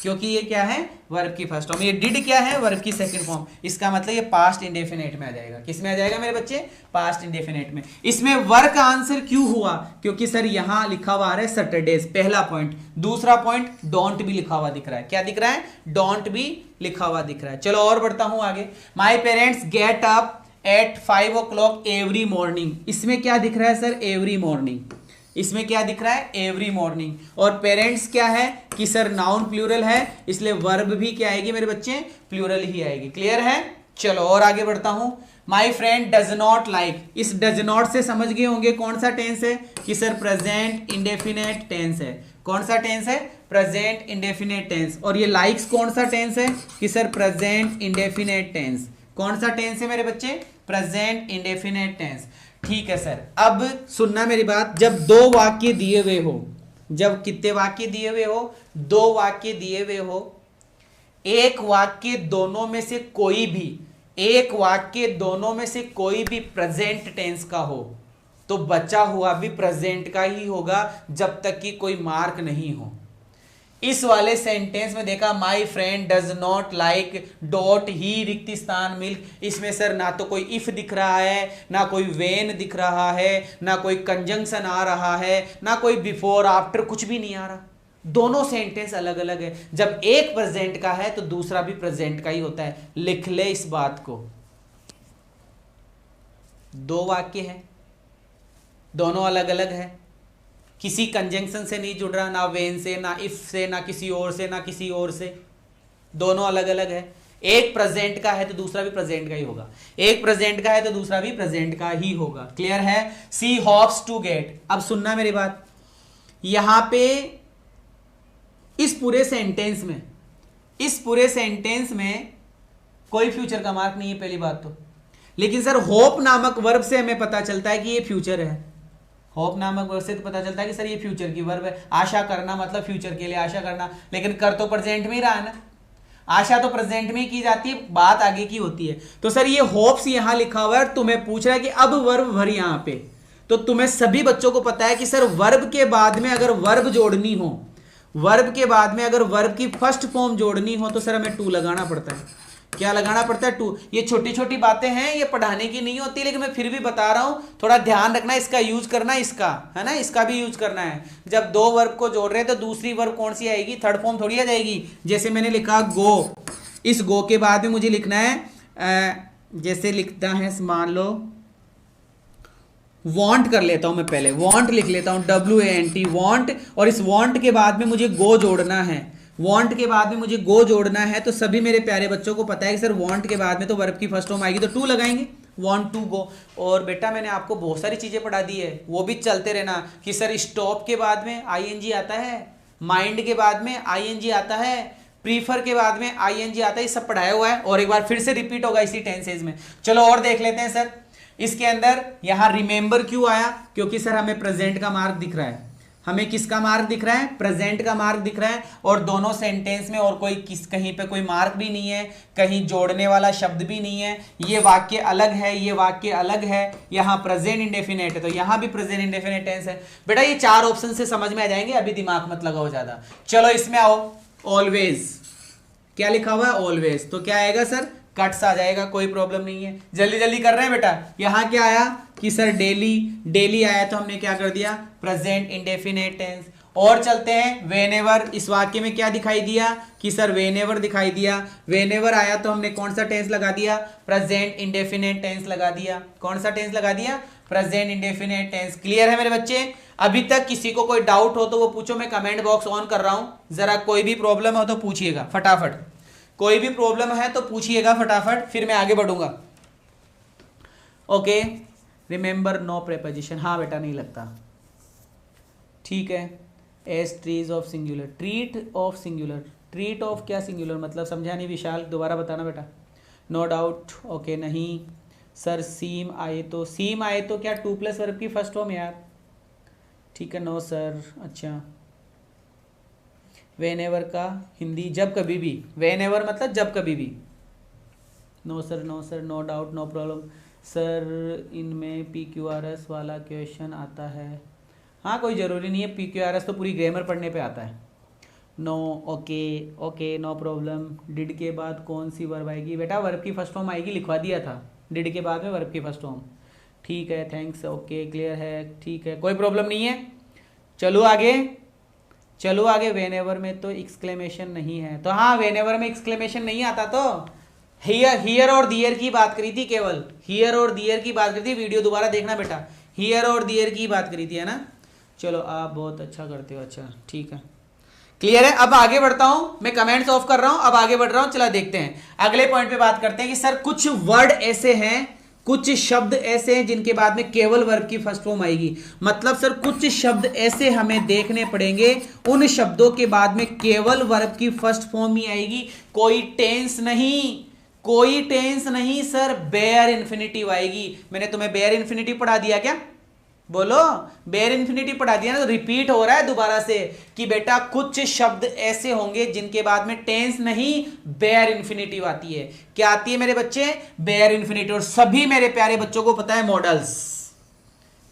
क्योंकि ये क्या है? वर्ब की फर्स्ट फॉर्म। ये डिड क्या है? वर्ब की सेकंड फॉर्म। इसका मतलब ये पास्ट इंडेफिनिट में आ जाएगा। किस में आ जाएगा मेरे बच्चे? पास्ट इंडेफिनिट में। इसमें वर्क आंसर क्यों हुआ? क्योंकि सर यहां लिखा हुआ है सैटरडेज, पहला पॉइंट। दूसरा पॉइंट डोंट भी लिखा हुआ दिख रहा है। क्या दिख रहा है? डोंट भी लिखा हुआ दिख रहा है। चलो और बढ़ता हूं आगे। My parents get up at 5 o'clock every morning. इसमें क्या दिख रहा है सर? Every morning. इसमें क्या दिख रहा है? Every morning. और पेरेंट्स क्या है? कि सर नाउन प्लूरल है, इसलिए वर्ब भी क्या आएगी मेरे बच्चे? प्लूरल ही आएगी। क्लियर है? चलो और आगे बढ़ता हूं। माई फ्रेंड डज नॉट लाइक, इस डज नॉट से समझ गए होंगे कौन सा टेंस है कि सर प्रेजेंट इंडेफिनेट टेंस है। कौन सा टेंस है? Present indefinite tense. और ये लाइक्स कौन सा टेंस है कि सर प्रेजेंट इंडेफिनेट टेंस। कौन सा टेंस है मेरे बच्चे? Present indefinite tense. ठीक है सर, अब सुनना मेरी बात। जब दो वाक्य दिए हुए हो, जब कितने वाक्य दिए हुए हो? दो वाक्य दिए हुए हो, एक वाक्य दोनों में से कोई भी, एक वाक्य दोनों में से कोई भी प्रेजेंट टेंस का हो तो बचा हुआ भी प्रेजेंट का ही होगा जब तक कि कोई मार्क नहीं हो। इस वाले सेंटेंस में देखा my friend does not like dot ही रिक्त स्थान मिल्क, इसमें सर ना तो कोई इफ दिख रहा है, ना कोई वेन दिख रहा है, ना कोई कंजंक्शन आ रहा है, ना कोई बिफोर आफ्टर, कुछ भी नहीं आ रहा। दोनों सेंटेंस अलग अलग है। जब एक प्रेजेंट का है तो दूसरा भी प्रेजेंट का ही होता है। लिख ले इस बात को। दो वाक्य है, दोनों अलग अलग है, किसी कंजंक्शन से नहीं जुड़ रहा, ना वेन से, ना इफ से, ना किसी और से, ना किसी और से, दोनों अलग अलग है। एक प्रेजेंट का है तो दूसरा भी प्रेजेंट का ही होगा, एक प्रेजेंट का है तो दूसरा भी प्रेजेंट का ही होगा। क्लियर है? सी होप्स टू गेट। अब सुनना मेरी बात, यहां पे इस पूरे सेंटेंस में, इस पूरे सेंटेंस में कोई फ्यूचर का मार्क नहीं है पहली बात तो। लेकिन सर होप नामक वर्ब से हमें पता चलता है कि ये फ्यूचर है। होप नामक वर्ब से तो पता चलता है कि सर ये फ्यूचर की वर्ब है। आशा करना मतलब फ्यूचर के लिए आशा करना, लेकिन कर तो प्रेजेंट में ही रहा है ना। आशा तो प्रेजेंट में ही की जाती है, बात आगे की होती है। तो सर ये होप्स यहां लिखा हुआ है और तुम्हें पूछ रहा है कि अब वर्ब भर यहां पे। तो तुम्हें सभी बच्चों को पता है कि सर वर्ब के बाद में अगर वर्ब जोड़नी हो, वर्ब के बाद में अगर वर्ब की फर्स्ट फॉर्म जोड़नी हो तो सर हमें टू लगाना पड़ता है। क्या लगाना पड़ता है? टू। ये छोटी छोटी बातें हैं, ये पढ़ाने की नहीं होती, लेकिन मैं फिर भी बता रहा हूं, थोड़ा ध्यान रखना, इसका यूज करना, इसका है ना, इसका भी यूज करना है। जब दो वर्ब को जोड़ रहे हैं तो दूसरी वर्ब कौन सी आएगी? थर्ड फॉर्म थोड़ी आ जाएगी। जैसे मैंने लिखा गो, इस गो के बाद में मुझे लिखना है, जैसे लिखता है, मान लो वॉन्ट कर लेता हूं मैं, पहले वॉन्ट लिख लेता हूं, WANT वॉन्ट, और इस वॉन्ट के बाद में मुझे गो जोड़ना है। वॉन्ट के बाद में मुझे गो जोड़ना है तो सभी मेरे प्यारे बच्चों को पता है कि सर वॉन्ट के बाद में तो वर्ब की फर्स्ट फॉर्म आएगी तो टू लगाएंगे, वॉन्ट टू गो। और बेटा मैंने आपको बहुत सारी चीजें पढ़ा दी है, वो भी चलते रहना कि सर स्टॉप के बाद में ING आता है, माइंड के बाद में ING आता है, प्रीफर के बाद में ING आता है, ये सब पढ़ाया हुआ है और एक बार फिर से रिपीट होगा इसी टेंसेज में। चलो और देख लेते हैं सर। इसके अंदर यहां रिमेंबर क्यों आया? क्योंकि सर हमें प्रेजेंट का मार्क दिख रहा है। हमें किसका मार्क दिख रहा है? प्रेजेंट का मार्क दिख रहा है। और दोनों सेंटेंस में और कोई कहीं पे कोई मार्क भी नहीं है, कहीं जोड़ने वाला शब्द भी नहीं है। ये वाक्य अलग है, ये वाक्य अलग है। यहां प्रेजेंट इंडेफिनेट है तो यहां भी प्रेजेंट इंडेफिनेट टेंस है। बेटा ये चार ऑप्शन से समझ में आ जाएंगे, अभी दिमाग मत लगाओ ज्यादा। चलो इसमें आओ, ऑलवेज क्या लिखा हुआ है? ऑलवेज। तो क्या आएगा सर? कट्स आ जाएगा, कोई प्रॉब्लम नहीं है। जल्दी जल्दी कर रहे हैं बेटा। यहां क्या आया कि सर डेली, डेली आया तो हमने क्या कर दिया? Present indefinite tense. और चलते हैं वेनेवर। इस वाक्य में क्या दिखाई दिया कि सर वेनेवर दिखाई दिया। वेनेवर आया तो हमने कौन सा टेंस लगा दिया? प्रेजेंट इंडेफिनेट टेंस लगा दिया। कौन सा टेंस लगा दिया? Present indefinite tense. क्लियर है मेरे बच्चे? अभी तक किसी को कोई डाउट हो तो वो पूछो, मैं कमेंट बॉक्स ऑन कर रहा हूं। जरा कोई भी प्रॉब्लम हो तो पूछिएगा फटाफट, कोई भी प्रॉब्लम है तो पूछिएगा फटाफट, फिर मैं आगे बढ़ूंगा। Okay, remember no preposition. हाँ बेटा नहीं लगता, ठीक है। As trees of singular, treat of singular, treat of क्या सिंगुलर मतलब समझा नहीं विशाल, दोबारा बताना बेटा। नो डाउट, ओके नहीं सर। सीम आए तो, सीम आए तो क्या 2+ वर्ब की फर्स्ट फॉर्म यार? ठीक है, नो सर। अच्छा, वेनेवर का हिंदी जब कभी भी, वेनेवर मतलब जब कभी भी। No sir, no sir, no doubt, no problem sir. इनमें PQRS वाला क्वेश्चन आता है? हाँ कोई ज़रूरी नहीं है, PQRS तो पूरी ग्रामर पढ़ने पे आता है। No, okay okay, no problem. Did के बाद कौन सी वर्ब आएगी? बेटा वर्ब की फर्स्ट फॉर्म आएगी, लिखवा दिया था, डिड के बाद में वर्ब की फर्स्ट फॉर्म। ठीक है, थैंक्स, ओके क्लियर है, ठीक है, कोई प्रॉब्लम नहीं है। चलो आगे, चलो आगे। वेनेवर में तो एक्सक्लेमेशन नहीं है, तो हाँ वेनेवर में एक्सक्लेमेशन नहीं आता तो हियर और दियर की बात करी थी, केवल हियर और दियर की बात करी थी। वीडियो दोबारा देखना बेटा, हियर और दियर की बात करी थी, है ना। चलो आप बहुत अच्छा करते हो, अच्छा ठीक है। क्लियर है? अब आगे बढ़ता हूं, मैं कमेंट्स ऑफ कर रहा हूं, अब आगे बढ़ रहा हूं। चला देखते हैं अगले पॉइंट पे बात करते हैं कि सर कुछ वर्ड ऐसे हैं, कुछ शब्द ऐसे हैं जिनके बाद में केवल वर्ब की फर्स्ट फॉर्म आएगी। मतलब सर कुछ शब्द ऐसे हमें देखने पड़ेंगे, उन शब्दों के बाद में केवल वर्ब की फर्स्ट फॉर्म ही आएगी, कोई टेंस नहीं, कोई टेंस नहीं सर, बेयर इन्फिनिटिव आएगी। मैंने तुम्हें बेयर इन्फिनिटिव पढ़ा दिया क्या? बोलो, बेयर इन्फिनिटिव पढ़ा दिया ना, तो रिपीट हो रहा है दोबारा से कि बेटा कुछ शब्द ऐसे होंगे जिनके बाद में टेंस नहीं बेयर इन्फिनिटिव आती है। क्या आती है मेरे बच्चे? Bare infinitive. और सभी मेरे प्यारे बच्चों को पता है मॉडल्स,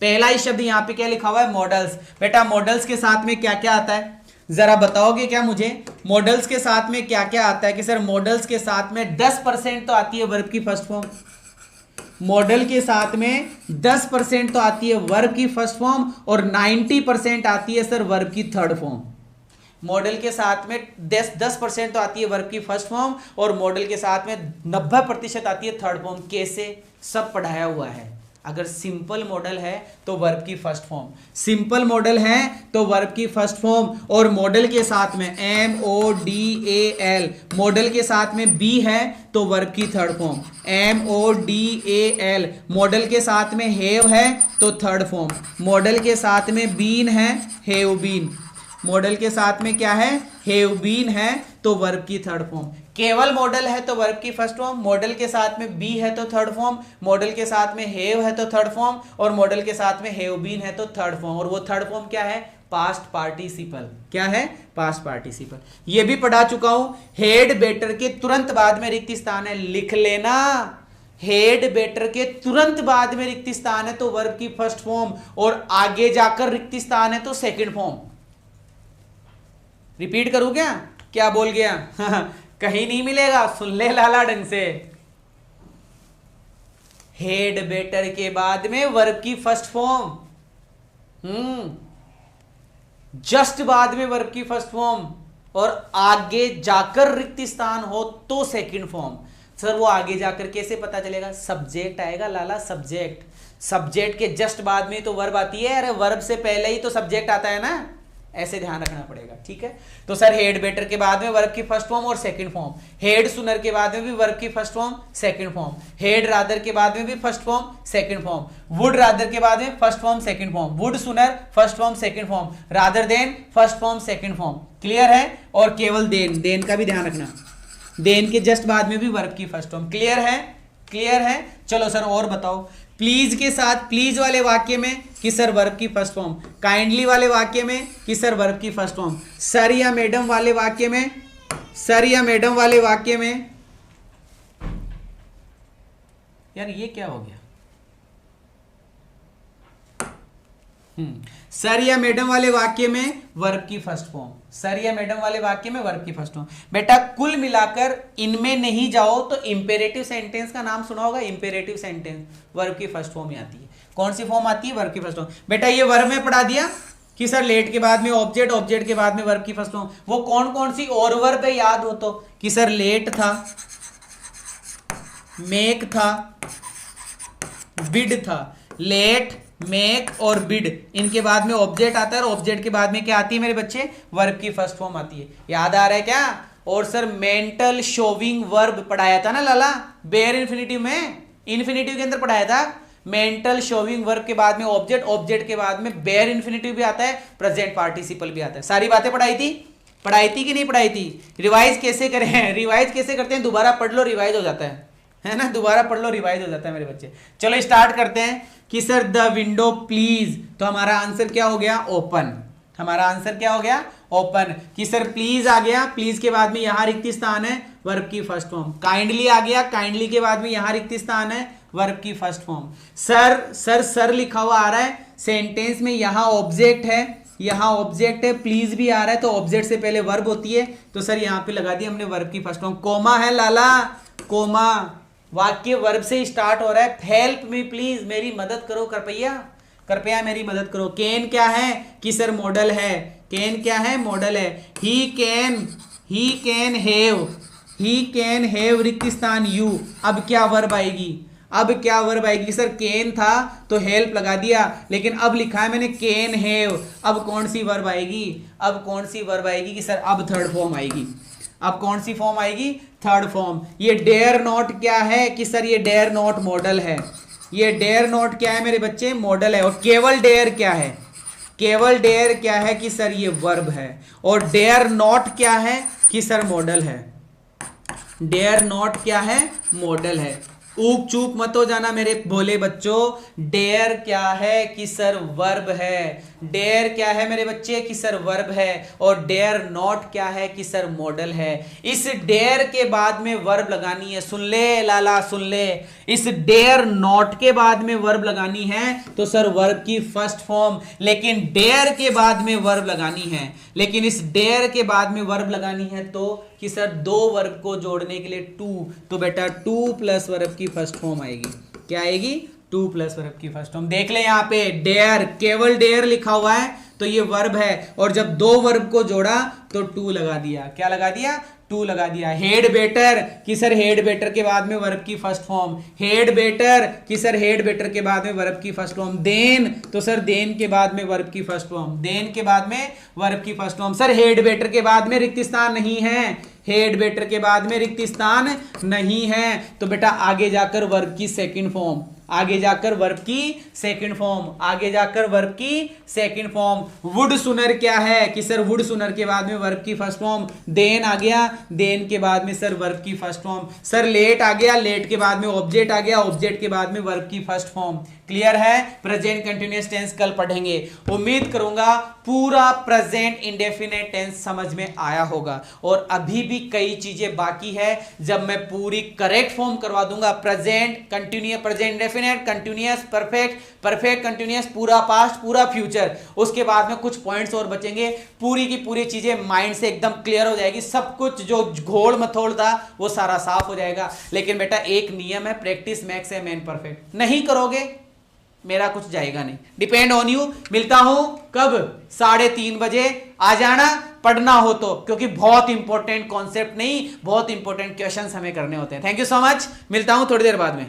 पहला ही शब्द यहां पे क्या लिखा हुआ है? मॉडल्स। बेटा मॉडल्स के साथ में क्या क्या आता है जरा बताओगे क्या मुझे? मॉडल्स के साथ में क्या क्या आता है? कि सर मॉडल्स के साथ में 10% तो आती है वर्ब की फर्स्ट फॉर्म, मॉडल के साथ में 10% तो आती है वर्ब की फर्स्ट फॉर्म और 90% आती है सर वर्ब की थर्ड फॉर्म। मॉडल के साथ में 10% तो आती है वर्ब की फर्स्ट फॉर्म और मॉडल के साथ में 90% आती है थर्ड फॉर्म। कैसे? सब पढ़ाया हुआ है। अगर सिंपल मॉडल है तो वर्ब की फर्स्ट फॉर्म, सिंपल मॉडल है तो वर्ब की फर्स्ट फॉर्म, और मॉडल के साथ में MODAL, मॉडल के साथ में बी है तो वर्ब की थर्ड फॉर्म, MODAL, मॉडल के साथ में हैव है तो थर्ड फॉर्म, मॉडल के साथ में बीन है, हैव बीन, मॉडल के साथ में क्या है? हैव बीन है तो वर्ब की थर्ड फॉर्म। केवल मॉडल है तो वर्ब की फर्स्ट फॉर्म, मॉडल के साथ में बी है तो थर्ड फॉर्म, मॉडल के साथ में हैव है तो थर्ड फॉर्म, और मॉडल के साथ में हैव बीन है तो थर्ड फॉर्म। और वो थर्ड फॉर्म क्या है? Past participle. क्या है? Past participle. ये भी पढ़ा चुका हूं। हेड बेटर के तुरंत बाद में रिक्त स्थान है, लिख लेना। हेड बेटर के तुरंत बाद में रिक्त स्थान है तो वर्ब की फर्स्ट फॉर्म, और आगे जाकर रिक्त स्थान है तो सेकंड फॉर्म। रिपीट करूं क्या? क्या बोल गया? कहीं नहीं मिलेगा, सुन ले लाला ढंग से। हेड बेटर के बाद में वर्ब की फर्स्ट फॉर्म, जस्ट बाद में वर्ब की फर्स्ट फॉर्म, और आगे जाकर रिक्त स्थान हो तो सेकंड फॉर्म। सर वो आगे जाकर कैसे पता चलेगा? सब्जेक्ट आएगा लाला, सब्जेक्ट। सब्जेक्ट के जस्ट बाद में तो वर्ब आती है, अरे वर्ब से पहले ही तो सब्जेक्ट आता है ना, ऐसे ध्यान रखना पड़ेगा। ठीक है, तो सर हेड बेटर के बाद में वर्ब की फर्स्ट फॉर्म और सेकंड फॉर्म, हेड सुनर के बाद में भी वर्ब की first form second form, had rather के बाद में भी first form second form, would rather के बाद में first form second form, would sooner first form second form, rather than first form second form. Clear है? और केवल देन, देन का भी ध्यान रखना, देन के जस्ट बाद में भी वर्ब की फर्स्ट फॉर्म। क्लियर है? क्लियर है? चलो सर और बताओ। प्लीज के साथ, प्लीज वाले वाक्य में कि सर वर्ब की फर्स्ट फॉर्म, काइंडली वाले वाक्य में कि सर वर्ब की फर्स्ट फॉर्म, सर या मैडम वाले वाक्य में, सर या मैडम वाले वाक्य में। यार ये क्या हो गया? सर या मैडम वाले वाक्य में वर्ब की फर्स्ट फॉर्म, सर या मैडम वाले वाक्य में वर्ब की फर्स्ट फॉर्म। बेटा कुल मिलाकर इनमें नहीं जाओ तो इंपेरेटिव सेंटेंस का नाम सुना होगा, इंपेरेटिव सेंटेंस वर्ब की फर्स्ट फॉर्म ही आती है। कौन सी फॉर्म आती है? वर्ब की फर्स्ट फॉर्म। बेटा ये वर्ब में पढ़ा दिया कि सर लेट के बाद में ऑब्जेक्ट, ऑब्जेक्ट के बाद में वर्ब की फर्स्ट फॉर्म। वो कौन कौन सी और वर्ब है याद हो तो? कि सर लेट था, मेक था, बिड था। लेट, मेक और बिड, इनके बाद में ऑब्जेक्ट आता है, और ऑब्जेक्ट के बाद में क्या आती है मेरे बच्चे? वर्ब की फर्स्ट फॉर्म आती है। याद आ रहा है क्या? और सर मेंटल शोविंग वर्ब पढ़ाया था ना लाला, बेयर इन्फिनिटिव में, इन्फिनिटिव के अंदर पढ़ाया था। मेंटल शोविंग वर्ब के बाद में ऑब्जेक्ट, ऑब्जेक्ट के बाद में बेयर इन्फिनिटिव भी आता है, प्रेजेंट पार्टिसिपल भी आता है। सारी बातें पढ़ाई थी, पढ़ाई थी कि नहीं पढ़ाई थी? रिवाइज कैसे करें? रिवाइज कैसे करते हैं? दोबारा पढ़ लो, रिवाइज हो जाता है ना, दोबारा पढ़ लो, रिवाइज हो जाता है मेरे बच्चे। चलो स्टार्ट करते हैं कि सर द विंडो प्लीज, तो हमारा आंसर क्या हो गया? ओपन। हमारा आंसर क्या हो गया? ओपन। कि सर प्लीज आ गया, प्लीज के बाद में यहां रिक्त स्थान है, वर्ब की फर्स्ट फॉर्म। काइंडली आ गया, काइंडली के बाद में यहां रिक्त स्थान है, वर्ब की first form. Sir, sir sir लिखा हुआ आ रहा है सेंटेंस में, यहां ऑब्जेक्ट है, यहां ऑब्जेक्ट है, प्लीज भी आ रहा है तो ऑब्जेक्ट से पहले वर्ब होती है, तो सर यहां पे लगा दिया हमने वर्ब की फर्स्ट फॉर्म। कोमा है लाला, कोमा, वाक्य वर्ब से स्टार्ट हो रहा है। हेल्प मी प्लीज, मेरी मदद करो कृपया, कृपया मेरी मदद करो। कैन क्या है? कि सर मॉडल है, कैन क्या है? मॉडल है। He can have, he can have रिक्त स्थान यू। अब क्या वर्ब आएगी? अब क्या वर्ब आएगी सर, कैन था तो हेल्प लगा दिया, लेकिन अब लिखा है मैंने कैन हैव, अब कौन सी वर्ब आएगी, अब कौन सी वर्ब आएगी कि सर अब थर्ड फॉर्म आएगी, अब कौन सी फॉर्म आएगी, थर्ड फॉर्म। ये डेयर नॉट क्या है कि सर ये डेयर नॉट मॉडल है, ये डेयर नॉट क्या है मेरे बच्चे, मॉडल है। और केवल डेयर क्या है, केवल डेयर क्या है कि सर ये वर्ब है, और डेयर नॉट क्या है कि सर मॉडल है, डेयर नॉट क्या है, मॉडल है। ऊक चूक मत हो जाना मेरे भोले बच्चों, डेयर क्या है कि सर वर्ब है, डेयर क्या है मेरे बच्चे कि सर वर्ब है, और डेयर नॉट क्या है कि सर मॉडल है। इस डेयर के बाद में वर्ब लगानी है, सुन ले लाला सुन ले, इस डेयर नॉट के बाद में वर्ब लगानी है तो सर वर्ब की फर्स्ट फॉर्म, लेकिन डेयर के बाद में वर्ब लगानी है, लेकिन इस डेयर के बाद में वर्ब लगानी है तो कि सर दो वर्ब को जोड़ने के लिए टू, तो बेटा टू प्लस वर्ब की फर्स्ट फॉर्म आएगी, क्या आएगी, टू प्लस वर्ब की फर्स्ट फॉर्म। देख ले यहाँ पे डेयर, केवल डेयर लिखा हुआ है तो ये वर्ब है, और जब दो वर्ब को जोड़ा तो टू लगा दिया, क्या लगा दिया, टू लगा दिया। हेड बेटर कि सर हेड बेटर के बाद में वर्ब की फर्स्ट फॉर्म, हेड बेटर कि सर हेड बेटर के बाद में वर्ब की फर्स्ट फॉर्म। देन तो सर देन के बाद में वर्ब की फर्स्ट फॉर्म, देन के बाद में वर्ब की first form. Sir head better के बाद में रिक्त स्थान नहीं है, हेड बेटर के बाद में रिक्त स्थान नहीं है, तो बेटा आगे जाकर वर्ब की सेकंड फॉर्म, आगे जाकर वर्ब की सेकंड फॉर्म, आगे जाकर वर्ब की सेकंड फॉर्म। वुड सुनर क्या है कि सर वुड सुनर के बाद में वर्ब की फर्स्ट फॉर्म, देन आ गया, देन के बाद में सर वर्ब की फर्स्ट फॉर्म। सर लेट आ गया, लेट के बाद में ऑब्जेक्ट आ गया, ऑब्जेक्ट के बाद में वर्ब की फर्स्ट फॉर्म। क्लियर है, प्रेजेंट कंटिन्यूअस टेंस कल पढ़ेंगे। उम्मीद करूंगा पूरा प्रेजेंट इंडेफिनिट टेंस समझ में आया होगा, और अभी भी कई चीजें बाकी है, जब मैं पूरी करेक्ट फॉर्म करवा दूंगा, present continuous, present indefinite, continuous, perfect, perfect continuous, पूरा पास्ट, पूरा फ्यूचर, उसके बाद में कुछ पॉइंट्स और बचेंगे, पूरी की पूरी चीजें माइंड से एकदम क्लियर हो जाएगी, सब कुछ जो घोल मथोड़ था वो सारा साफ हो जाएगा। लेकिन बेटा एक नियम है, practice makes a man perfect, नहीं करोगे मेरा कुछ जाएगा नहीं, डिपेंड ऑन यू। मिलता हूं कब, 3:30 बजे आ जाना, पढ़ना हो तो, क्योंकि बहुत इंपॉर्टेंट कॉन्सेप्ट नहीं, बहुत इंपॉर्टेंट क्वेश्चंस हमें करने होते हैं। थैंक यू सो मच, मिलता हूं थोड़ी देर बाद में।